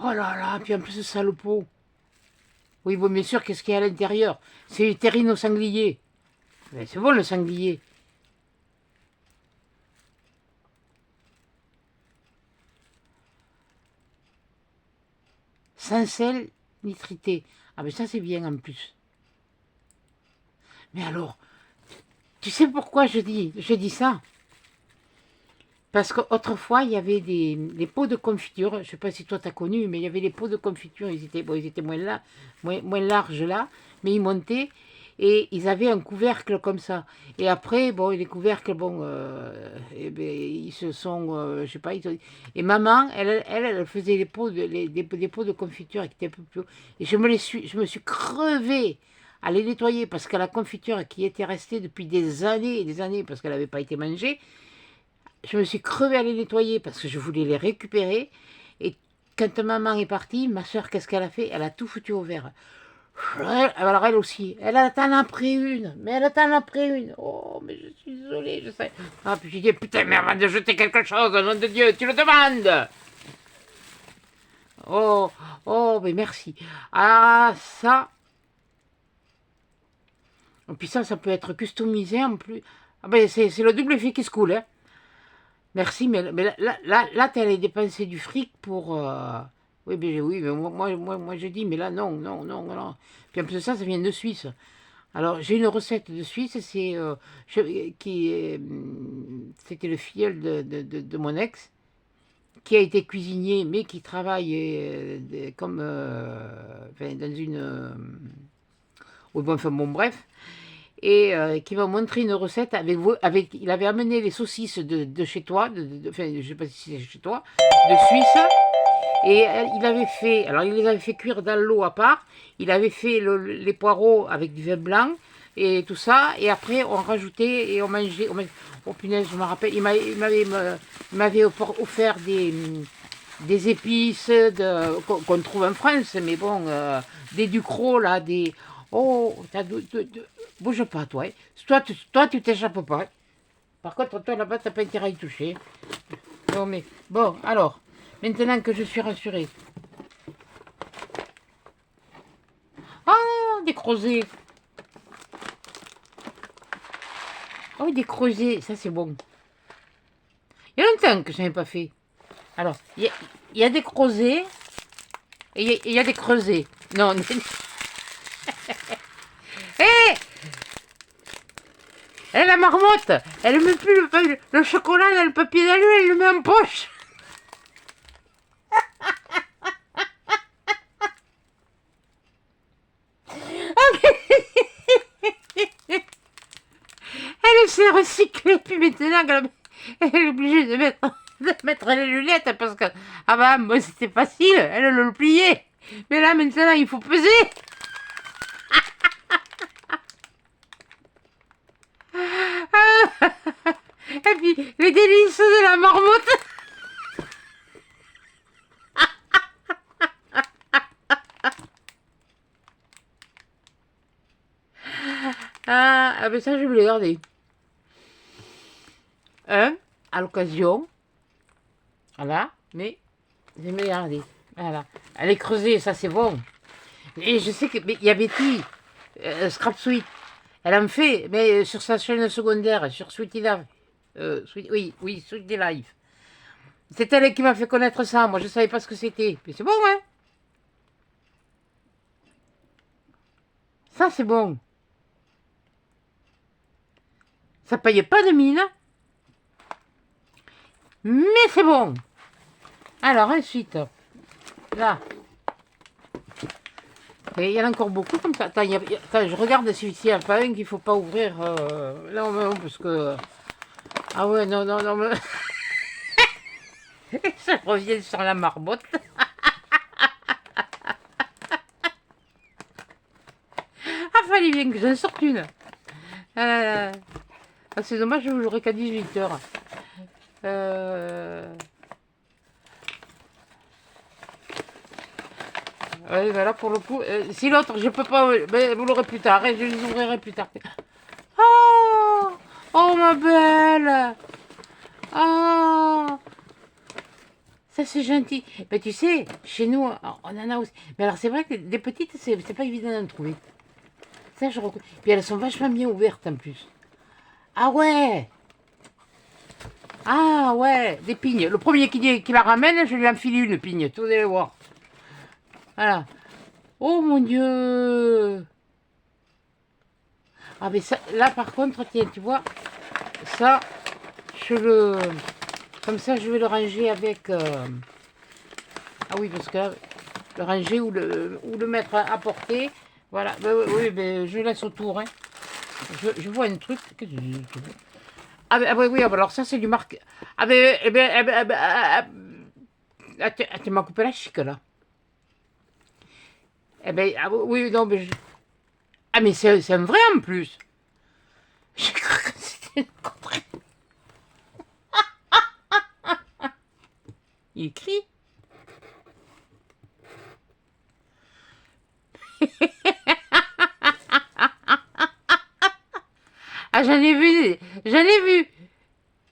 Oh là là, puis en plus ça le pot. Oui, bon, bien sûr, qu'est-ce qu'il y a à l'intérieur? C'est les terrines au sanglier. C'est bon le sanglier. Sans sel nitrité. Ah mais ça c'est bien en plus. Mais alors, tu sais pourquoi je dis ça? Parce qu'autrefois, il y avait des pots de confiture. Je ne sais pas si toi tu as connu, mais il y avait les pots de confiture. Ils étaient moins larges là, mais ils montaient et ils avaient un couvercle comme ça. Et après, bon, les couvercles, bon, eh ben, ils se sont, je sais pas, et maman, elle faisait des pots de confiture qui étaient un peu plus hauts. Et je me suis crevé à les nettoyer parce que la confiture qui était restée depuis des années et des années, parce qu'elle n'avait pas été mangée, je me suis crevé à les nettoyer parce que je voulais les récupérer. Et quand maman est partie, ma soeur, qu'est-ce qu'elle a fait? Elle a tout foutu au vert. Alors elle aussi, elle en a pris une, mais elle en a pris une. Oh, mais je suis désolée, je sais. Ah, puis j'ai dit, putain, mais avant de jeter quelque chose, au nom de Dieu, tu le demandes. Oh, oh, mais merci. Ah, ça. Et puis ça peut être customisé en plus. Ah ben, c'est le double effet qui se coule, hein. Merci, mais là tu allais dépenser du fric pour. Oui, mais moi je dis, mais là, non, non, non, non. Puis en plus de ça, ça vient de Suisse. Alors, j'ai une recette de Suisse, c'était le filleul de mon ex, qui a été cuisinier, mais qui travaille enfin, dans une. Oui, bon, enfin, bon, bref. et qui m'a montré une recette avec il avait amené les saucisses de chez toi, enfin, je sais pas si c'est chez toi, de Suisse, et il avait fait, alors il les avait fait cuire dans l'eau à part, il avait fait les poireaux avec du vin blanc et tout ça, et après on rajoutait et on mangeait, oh punaise, je me rappelle, il m'avait offert des épices qu'on trouve en France, mais bon, des ducros là, des... Oh, bouge pas toi, hein. Toi tu t'échappes pas, hein. Par contre, toi là-bas, t'as pas intérêt à y toucher. Non mais, bon, alors, maintenant que je suis rassurée. Oh, des creusets. Oh, des creusets, ça c'est bon. Il y a longtemps que je n'avais pas fait. Alors, il y a des creusets et il y a des creusets. Non, hé, la marmotte, elle ne met plus le chocolat dans le papier d'alu, elle le met en poche. Elle s'est recyclée, puis maintenant elle est obligée de mettre les lunettes parce que avant, moi c'était facile, elle le pliait. Mais là maintenant il faut peser. Et puis les délices de la marmotte. Ah ben ça je vais le garder. À l'occasion. Voilà, mais je vais me les garder. Voilà. Elle est creusée, ça c'est bon. Et je sais qu'il y a Betty, Scrap Sweet. Elle en fait, mais sur sa chaîne secondaire, sur Sweetie Life. Oui, Sweetie Life. C'est elle qui m'a fait connaître ça. Moi, je savais pas ce que c'était. Mais c'est bon, hein? Ça, c'est bon. Ça paye pas de mine. Mais c'est bon. Alors, ensuite, là. Et il y en a encore beaucoup comme ça. Attends, attends je regarde celui-ci, il n'y a pas un qu'il ne faut pas ouvrir. Là, non, parce que... Ah ouais, non, non, non. Mais... ça revient sur la marmotte. Ah, fallait bien que j'en sorte une. Ah, c'est dommage, je ne jouerai qu'à 18h. Ouais, voilà, pour le coup. Si l'autre, je peux pas. Mais vous l'aurez plus tard, et je les ouvrirai plus tard. Oh, oh ma belle. Oh, ça c'est gentil. Mais tu sais, chez nous, on en a aussi. Mais alors c'est vrai que des petites, c'est pas évident d'en trouver. Ça, je reconnais. Puis elles sont vachement bien ouvertes en plus. Ah ouais. Ah ouais, des pignes. Le premier qui la ramène, je lui enfile une pigne. Tout allez voir. Voilà. Oh mon Dieu. Ah mais ça, là par contre, tiens, tu vois, ça, je le... Comme ça, je vais le ranger avec... Ah oui, parce que là, le ranger ou le mettre à portée. Voilà, oui, ben, je laisse autour. Hein. Je vois un truc. Ah, ben, ah oui, oui, alors ça c'est du marque. Ah ben, tu m'as coupé la chic là. Eh ben, ah, oui, non, mais ah, mais c'est un vrai en plus. J'ai cru que c'était une connerie. Il écrit. Ah, j'en ai vu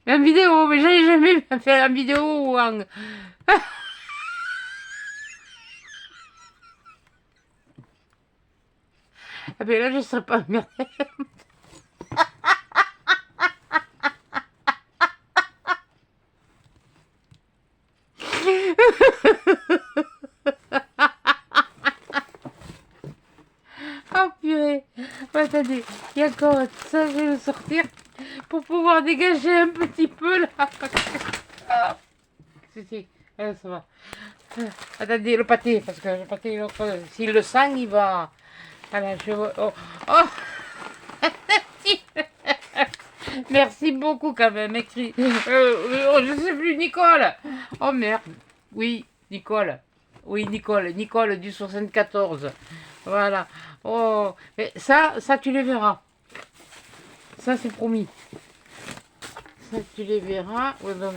en vidéo, mais j'en ai jamais fait en vidéo ou en... Ah ben là, je serais pas merde. Oh purée. Oh, attendez, il y a encore ça, je vais le sortir pour pouvoir dégager un petit peu là. Si, ça va. Attendez, le pâté, parce que le pâté, s'il le sent, il va... Voilà, je vois... Oh, oh. Merci beaucoup quand même, écrit. Je sais plus, Nicole. Oh merde. Oui, Nicole. Oui, Nicole du 74. Voilà. Oh, mais ça tu les verras. Ça c'est promis. Ça tu les verras. Ouais, donc,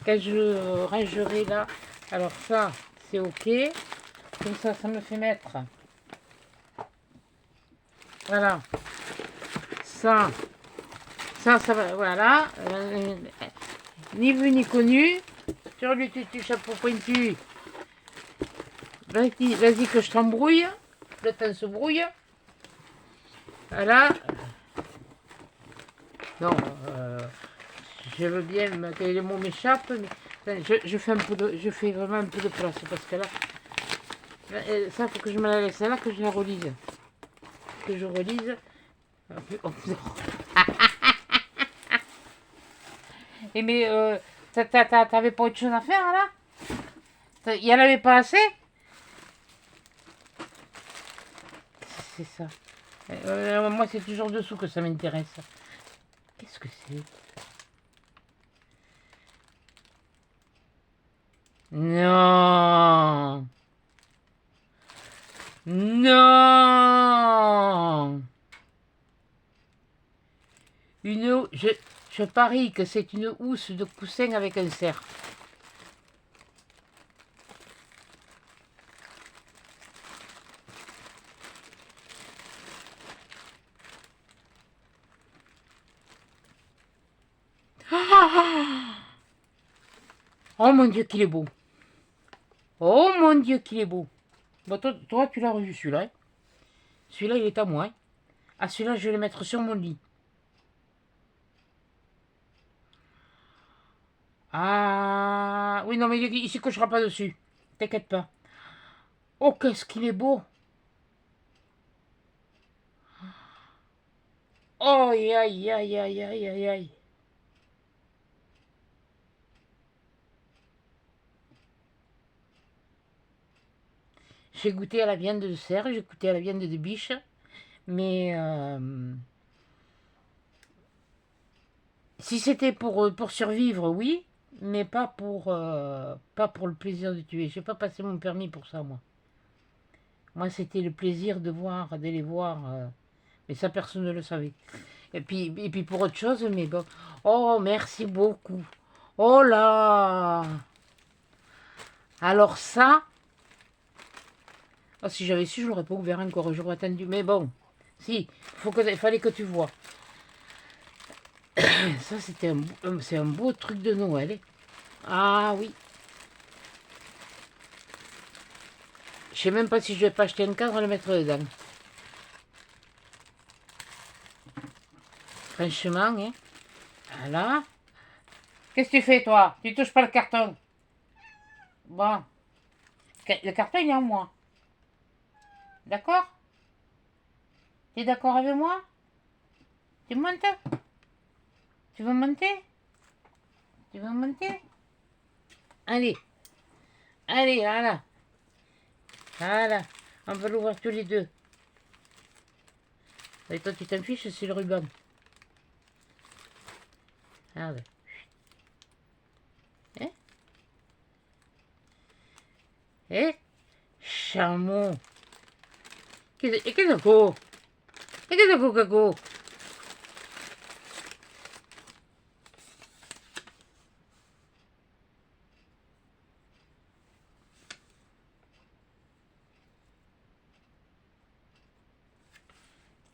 quand je rangerai là, alors ça c'est ok. Comme ça me fait mettre. Voilà. Ça va, voilà. Ni vu ni connu. Sur le tutu chapeau pointu. Vas-y que je t'embrouille. Le temps se brouille. Voilà. Non, je veux bien que les mots m'échappent, mais je fais vraiment un peu de place parce que là, ça faut que je me la laisse là, que je la relise. Que je relise. Et mais t'avais pas autre chose à faire là? Il y en avait pas assez? C'est ça. Moi c'est toujours dessous que ça m'intéresse. Qu'est-ce que c'est? Non. Non. Je parie que c'est une housse de coussin avec un cerf. Oh mon Dieu qu'il est beau. Oh mon Dieu qu'il est beau. Bon, toi tu l'as revu celui-là. Hein. Celui-là il est à moi. Hein. Ah celui-là je vais le mettre sur mon lit. Ah oui non mais il se couchera pas dessus. T'inquiète pas. Oh qu'est-ce qu'il est beau. Oh aïe aïe aïe aïe aïe aïe aïe. J'ai goûté à la viande de cerf, j'ai goûté à la viande de biche, mais si c'était pour survivre, oui, mais pas pour le plaisir de tuer. J'ai pas passé mon permis pour ça, moi. Moi, c'était le plaisir d'aller voir, mais ça, personne ne le savait. Et puis pour autre chose, mais bon. Oh, merci beaucoup. Oh là. Alors ça, oh, si j'avais su, je l'aurais pas ouvert encore. J'aurais attendu. Mais bon, si, il fallait que tu vois. Ça, c'est un beau truc de Noël. Hein. Ah oui. Je sais même pas si je vais pas acheter un cadre et le mettre dedans. Franchement, hein. Voilà. Qu'est-ce que tu fais, toi? Tu touches pas le carton. Bon. Le carton, il est en moi. D'accord? Tu es d'accord avec moi? Tu montes? Tu veux monter? Tu veux monter? Allez. Allez, voilà. Voilà. On va l'ouvrir tous les deux. Et toi, tu t'en fiches, c'est le ruban. Regarde. Hein? Eh? Chameau. Qu'est-ce que c'est? Qu'est-ce que c'est, Coco?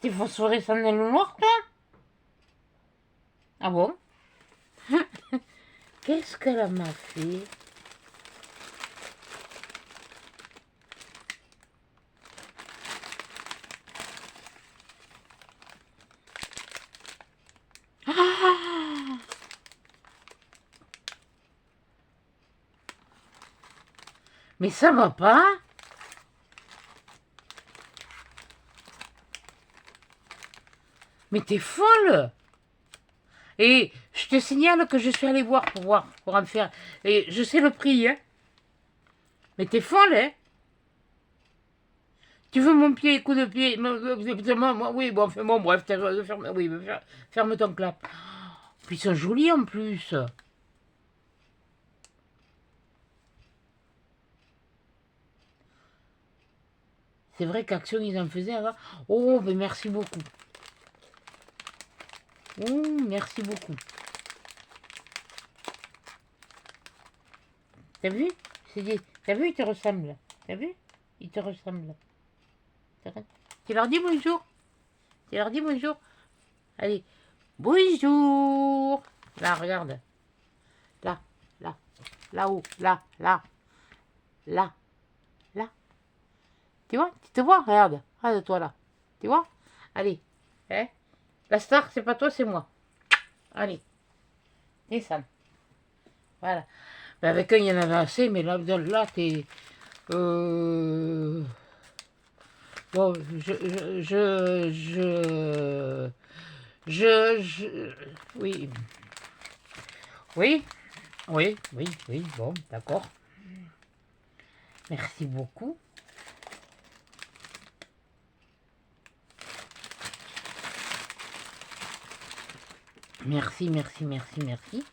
T'es phosphorescent dans le noir, toi? Ah bon? Qu'est-ce qu'elle m'a fait? Ah! Mais ça va pas? Mais t'es folle! Et je te signale que je suis allée voir pour en faire. Et je sais le prix, hein. Mais t'es folle, hein. Tu veux mon pied, coup de pied? Oui, bon, enfin, bon, bref, ferme, oui, ferme ton clap. Puis ils sont jolis en plus. C'est vrai qu'Action, ils en faisaient avant. Oh, mais merci beaucoup. Oh, merci beaucoup. T'as vu? T'as vu, ils te ressemblent. T'as vu? Ils te ressemblent. Tu leur dis bonjour. Tu leur dis bonjour. Allez, bonjour. Là, regarde. Là, là, là-haut, là, là, là, là. Tu vois? Tu te vois? Regarde. Regarde-toi là. Tu vois? Allez. Hein? La star, c'est pas toi, c'est moi. Allez. Descends. Voilà. Mais avec un, il y en avait assez, mais là t'es... Bon, oui. Oui, oui, oui, oui, bon, d'accord. Merci beaucoup. Merci, merci, merci, merci.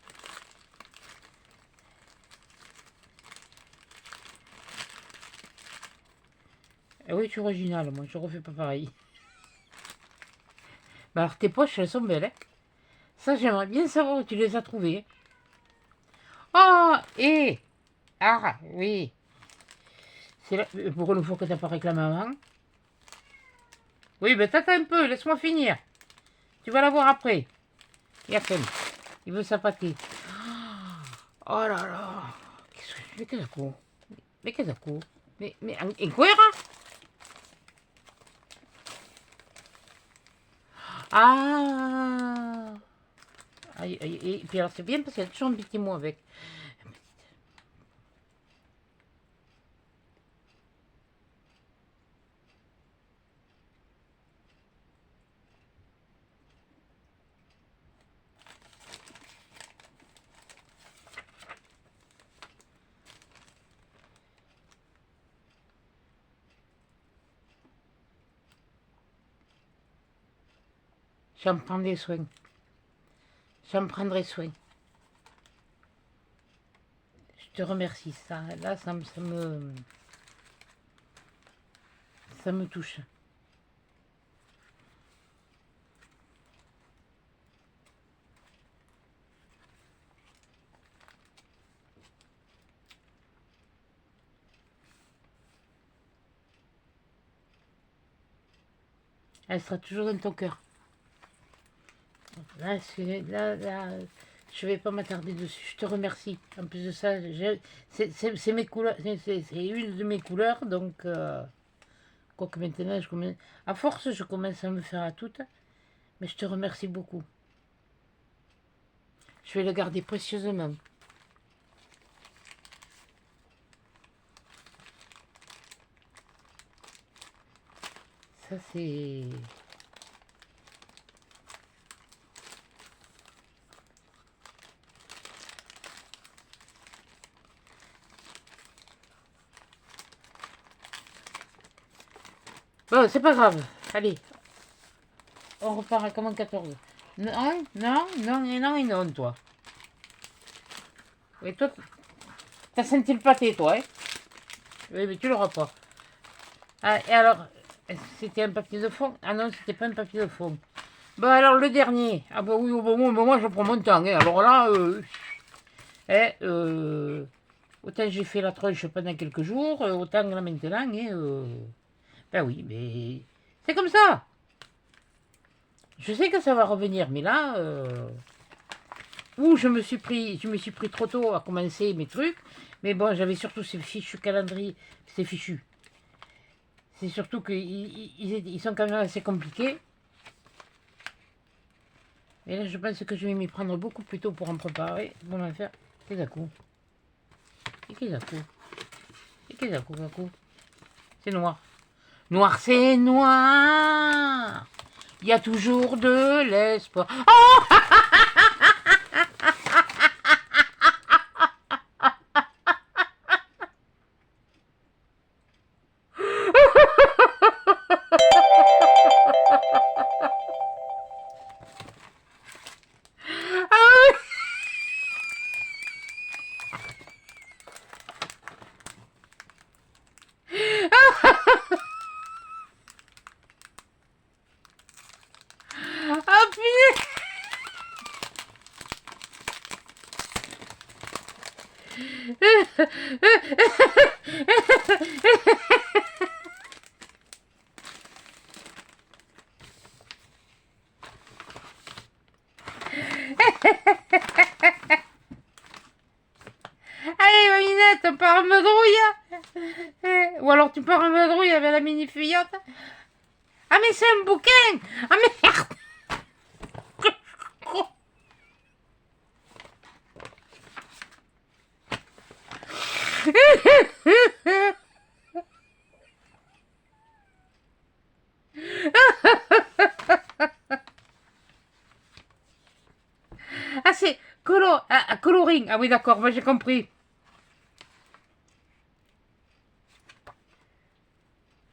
Ah oui, je suis original, moi, je refais pas pareil. Bah alors, tes poches, elles sont belles, hein. Ça, j'aimerais bien savoir où tu les as trouvées. Oh, et... Ah, oui. C'est là, pour une fois que t'as pas réclamé avant. Oui, ben t'attends un peu, laisse-moi finir. Tu vas la voir après. Yaken, il veut sa pâté. Oh là là. Mais qu'est-ce que c'est? Mais qu'est-ce que c'est? Mais incohérent. Ah. Et puis alors c'est bien parce qu'il y a toujours un petit mot avec. J'en prendrai soin. J'en prendrai soin. Je te remercie. Ça, là, ça me touche. Elle sera toujours dans ton cœur. Là, je vais pas m'attarder dessus. Je te remercie. En plus de ça, c'est mes couleurs, c'est une de mes couleurs, donc quoique maintenant, à force, je commence à me faire à toutes. Mais je te remercie beaucoup. Je vais le garder précieusement. Ça, c'est... Bon, c'est pas grave. Allez, on repart à comment 14. Non, non, non, et non, et non, toi. Et toi, t'as senti le pâté, toi, hein? Oui, mais tu l'auras pas. Ah, et alors, c'était un papier de fond? Ah non, c'était pas un papier de fond. Bon, alors, le dernier. Ah bah oui, bon, moi, je prends mon temps, hein. Alors là, autant j'ai fait la tronche pendant quelques jours, autant là maintenant, ben oui, mais c'est comme ça. Je sais que ça va revenir, mais là, je me suis pris trop tôt à commencer mes trucs. Mais bon, j'avais surtout ces fichus calendriers, ces fichus. C'est surtout qu'ils sont quand même assez compliqués. Et là, je pense que je vais m'y prendre beaucoup plus tôt pour en préparer. Pour m'en faire. Qu'est-ce que c'est noir. Noir, c'est noir. Il y a toujours de l'espoir. Oh, Allez, Maminette, on part en meudrouille. Ou alors tu pars en meudrouille avec la mini-fillette. Ah, mais c'est un bouquin. Ah, merde. Ah, c'est coloring. Ah oui, d'accord, moi j'ai compris.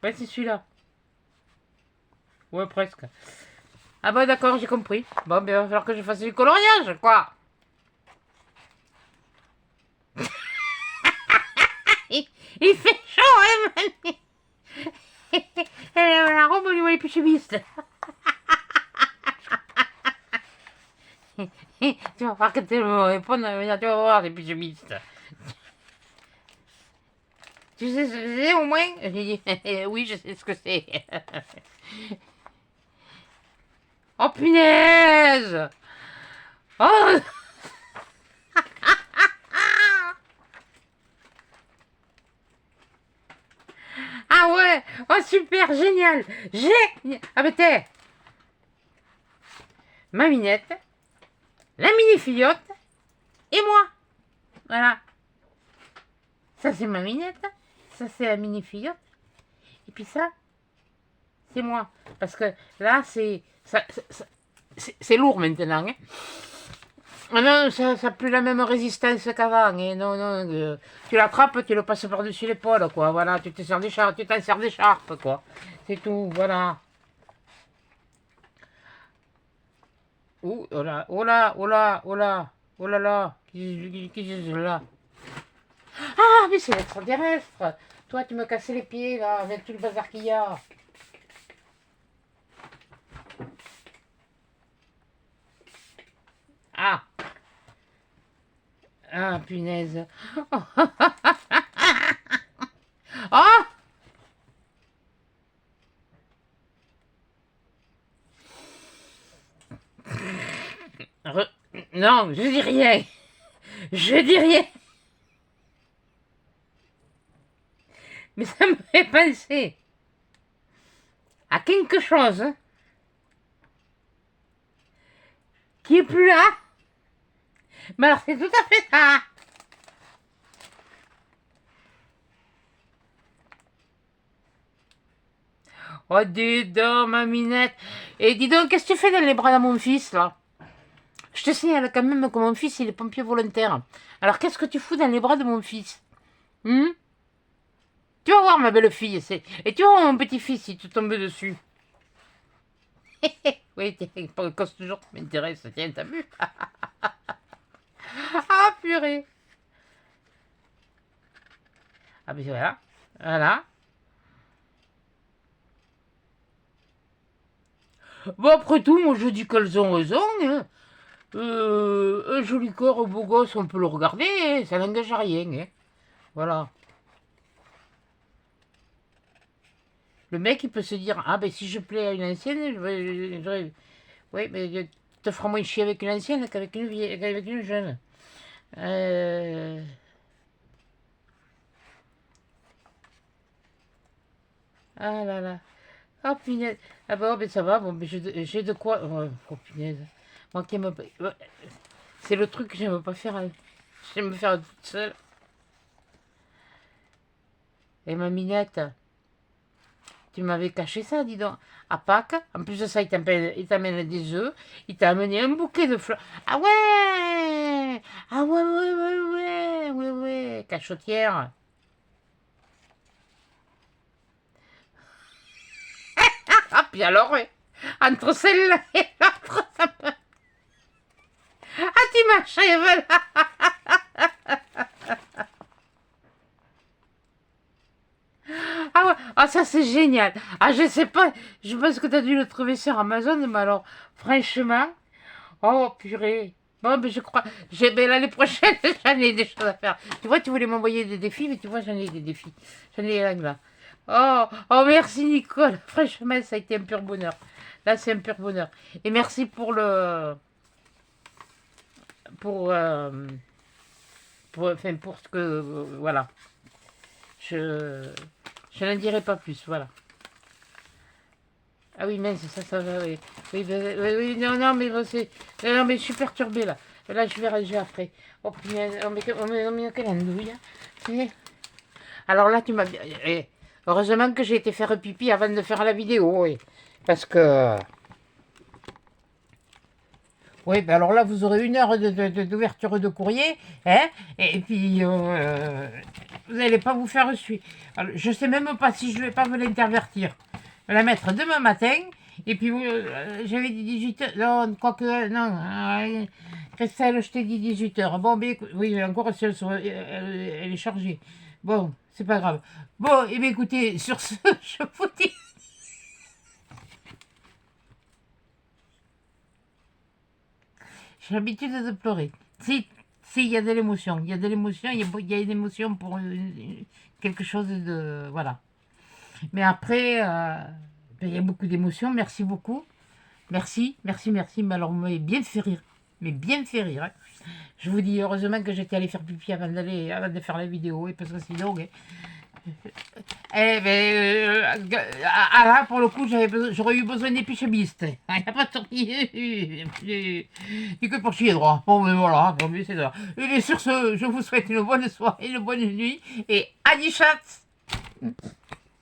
Ouais, c'est celui-là. Ouais, presque. Ah bah d'accord, j'ai compris. Bon, ben il va falloir que je fasse du coloriage, quoi. Il fait chaud, hein, mamie. La robe au niveau des pichumistes. Tu vas voir que tu vas me répondre, tu vas voir les pichumistes. Tu sais ce que c'est au moins? J'ai dit, oui, je sais ce que c'est. Oh punaise! Oh! Ah ouais! Oh super, génial! Génial! Ah mais t'es! Maminette, la mini-fillotte et moi! Voilà. Ça c'est Maminette, ça c'est la mini-fillotte. Et puis ça, c'est moi. Parce que là, c'est lourd maintenant. Hein. Ah non, ça n'a plus la même résistance qu'avant. Hein. Non, non, tu l'attrapes, tu le passes par-dessus l'épaule, quoi. Voilà, tu t'en sers d'écharpe, quoi. C'est tout, voilà. Ouh, oh là, oh là, oh là, oh là, oh là là, qui est là? Ah, mais c'est l'extraterrestre. Toi, tu me cassais les pieds, là, avec tout le bazar qu'il y a. Ah. Ah, punaise. Oh! Non, je dis rien. Je dis rien. Mais ça me fait penser à quelque chose qui est plus là. Mais alors, c'est tout à fait ça. Oh, dis donc, ma minette. Et dis donc, qu'est-ce que tu fais dans les bras de mon fils, là? Je te signale quand même que mon fils, il est pompier volontaire. Alors, qu'est-ce que tu fous dans les bras de mon fils? Tu vas voir, ma belle fille. Et tu vas voir mon petit-fils si tu tombes dessus. Oui, tiens, cause toujours qui m'intéresse. Tiens, t'as vu? Ah, purée. Ah, ben voilà. Voilà. Bon, après tout, moi, je dis qu'elles ont raison. Hein. Un joli corps, un beau gosse, on peut le regarder. Hein. Ça n'engage à rien. Hein. Voilà. Le mec, il peut se dire, ah ben si je plais à une ancienne, oui, mais tu te feras moins chier avec une ancienne qu'avec une jeune. Ah là là. Oh punaise. Ah bah oh, ben ça va, bon, mais j'ai de quoi. Oh punaise. Moi qui aime pas. C'est le truc que j'aime pas faire. J'aime me faire toute seule. Et ma minette, tu m'avais caché ça, dis donc. À Pâques, en plus de ça, il t'amène des œufs, il t'a amené un bouquet de fleurs. Ah ouais! Ah ouais, ouais, ouais, ouais, ouais, ouais, cachotière. Ah, puis alors, ouais, entre celle-là et l'autre, ça peut... Ah, tu m'achèves là! Ah ouais, ah ça c'est génial. Ah je sais pas, je pense que tu as dû le trouver sur Amazon, mais alors franchement, oh purée. Bon, mais je crois. Mais l'année prochaine, j'en ai des choses à faire. Tu vois, tu voulais m'envoyer des défis, mais tu vois, j'en ai des défis. J'en ai un là. Oh, merci Nicole. Franchement, ça a été un pur bonheur. Là, c'est un pur bonheur. Et merci pour le. Pour. Enfin, pour ce que. Voilà. Je. Je n'en dirai pas plus. Voilà. Ah oui, mince, ça va, oui. Oui, oui, non, mais bon, non, mais je suis perturbée, là. Là, je vais ranger après. Oh, punaise, on met quelle andouille, hein. Alors là, tu m'as bien... heureusement que j'ai été faire pipi avant de faire la vidéo, oui. Parce que... Oui, ben alors là, vous aurez 1 heure d'ouverture de courrier, hein, et puis vous n'allez pas vous faire suivre. Alors, je ne sais même pas si je ne vais pas vous l'intervertir. Je vais la mettre demain matin, et puis j'avais dit 18 heures. Non, quoique, non. Christelle, je t'ai dit 18 heures. Bon, mais oui, encore, si elle est chargée. Bon, c'est pas grave. Bon, et bien écoutez, sur ce, je vous dis... J'ai l'habitude de pleurer. Si, il y a de l'émotion. Il y a de l'émotion, il y a une émotion pour quelque chose de... Voilà. Mais après, ben, il y a beaucoup d'émotions. Merci beaucoup. Merci. Mais alors, vous m'avez bien fait rire. Mais bien fait rire. Hein. Je vous dis, heureusement que j'étais allé faire pipi avant de faire la vidéo. Parce que sinon... Eh ben, là, pour le coup, j'aurais eu besoin d'épichemistes. Il n'y a pas de sortie. Que pour chier droit. Bon, mais voilà, bon, mais c'est ça. Et sur ce, je vous souhaite une bonne soirée, une bonne nuit. Et à chat.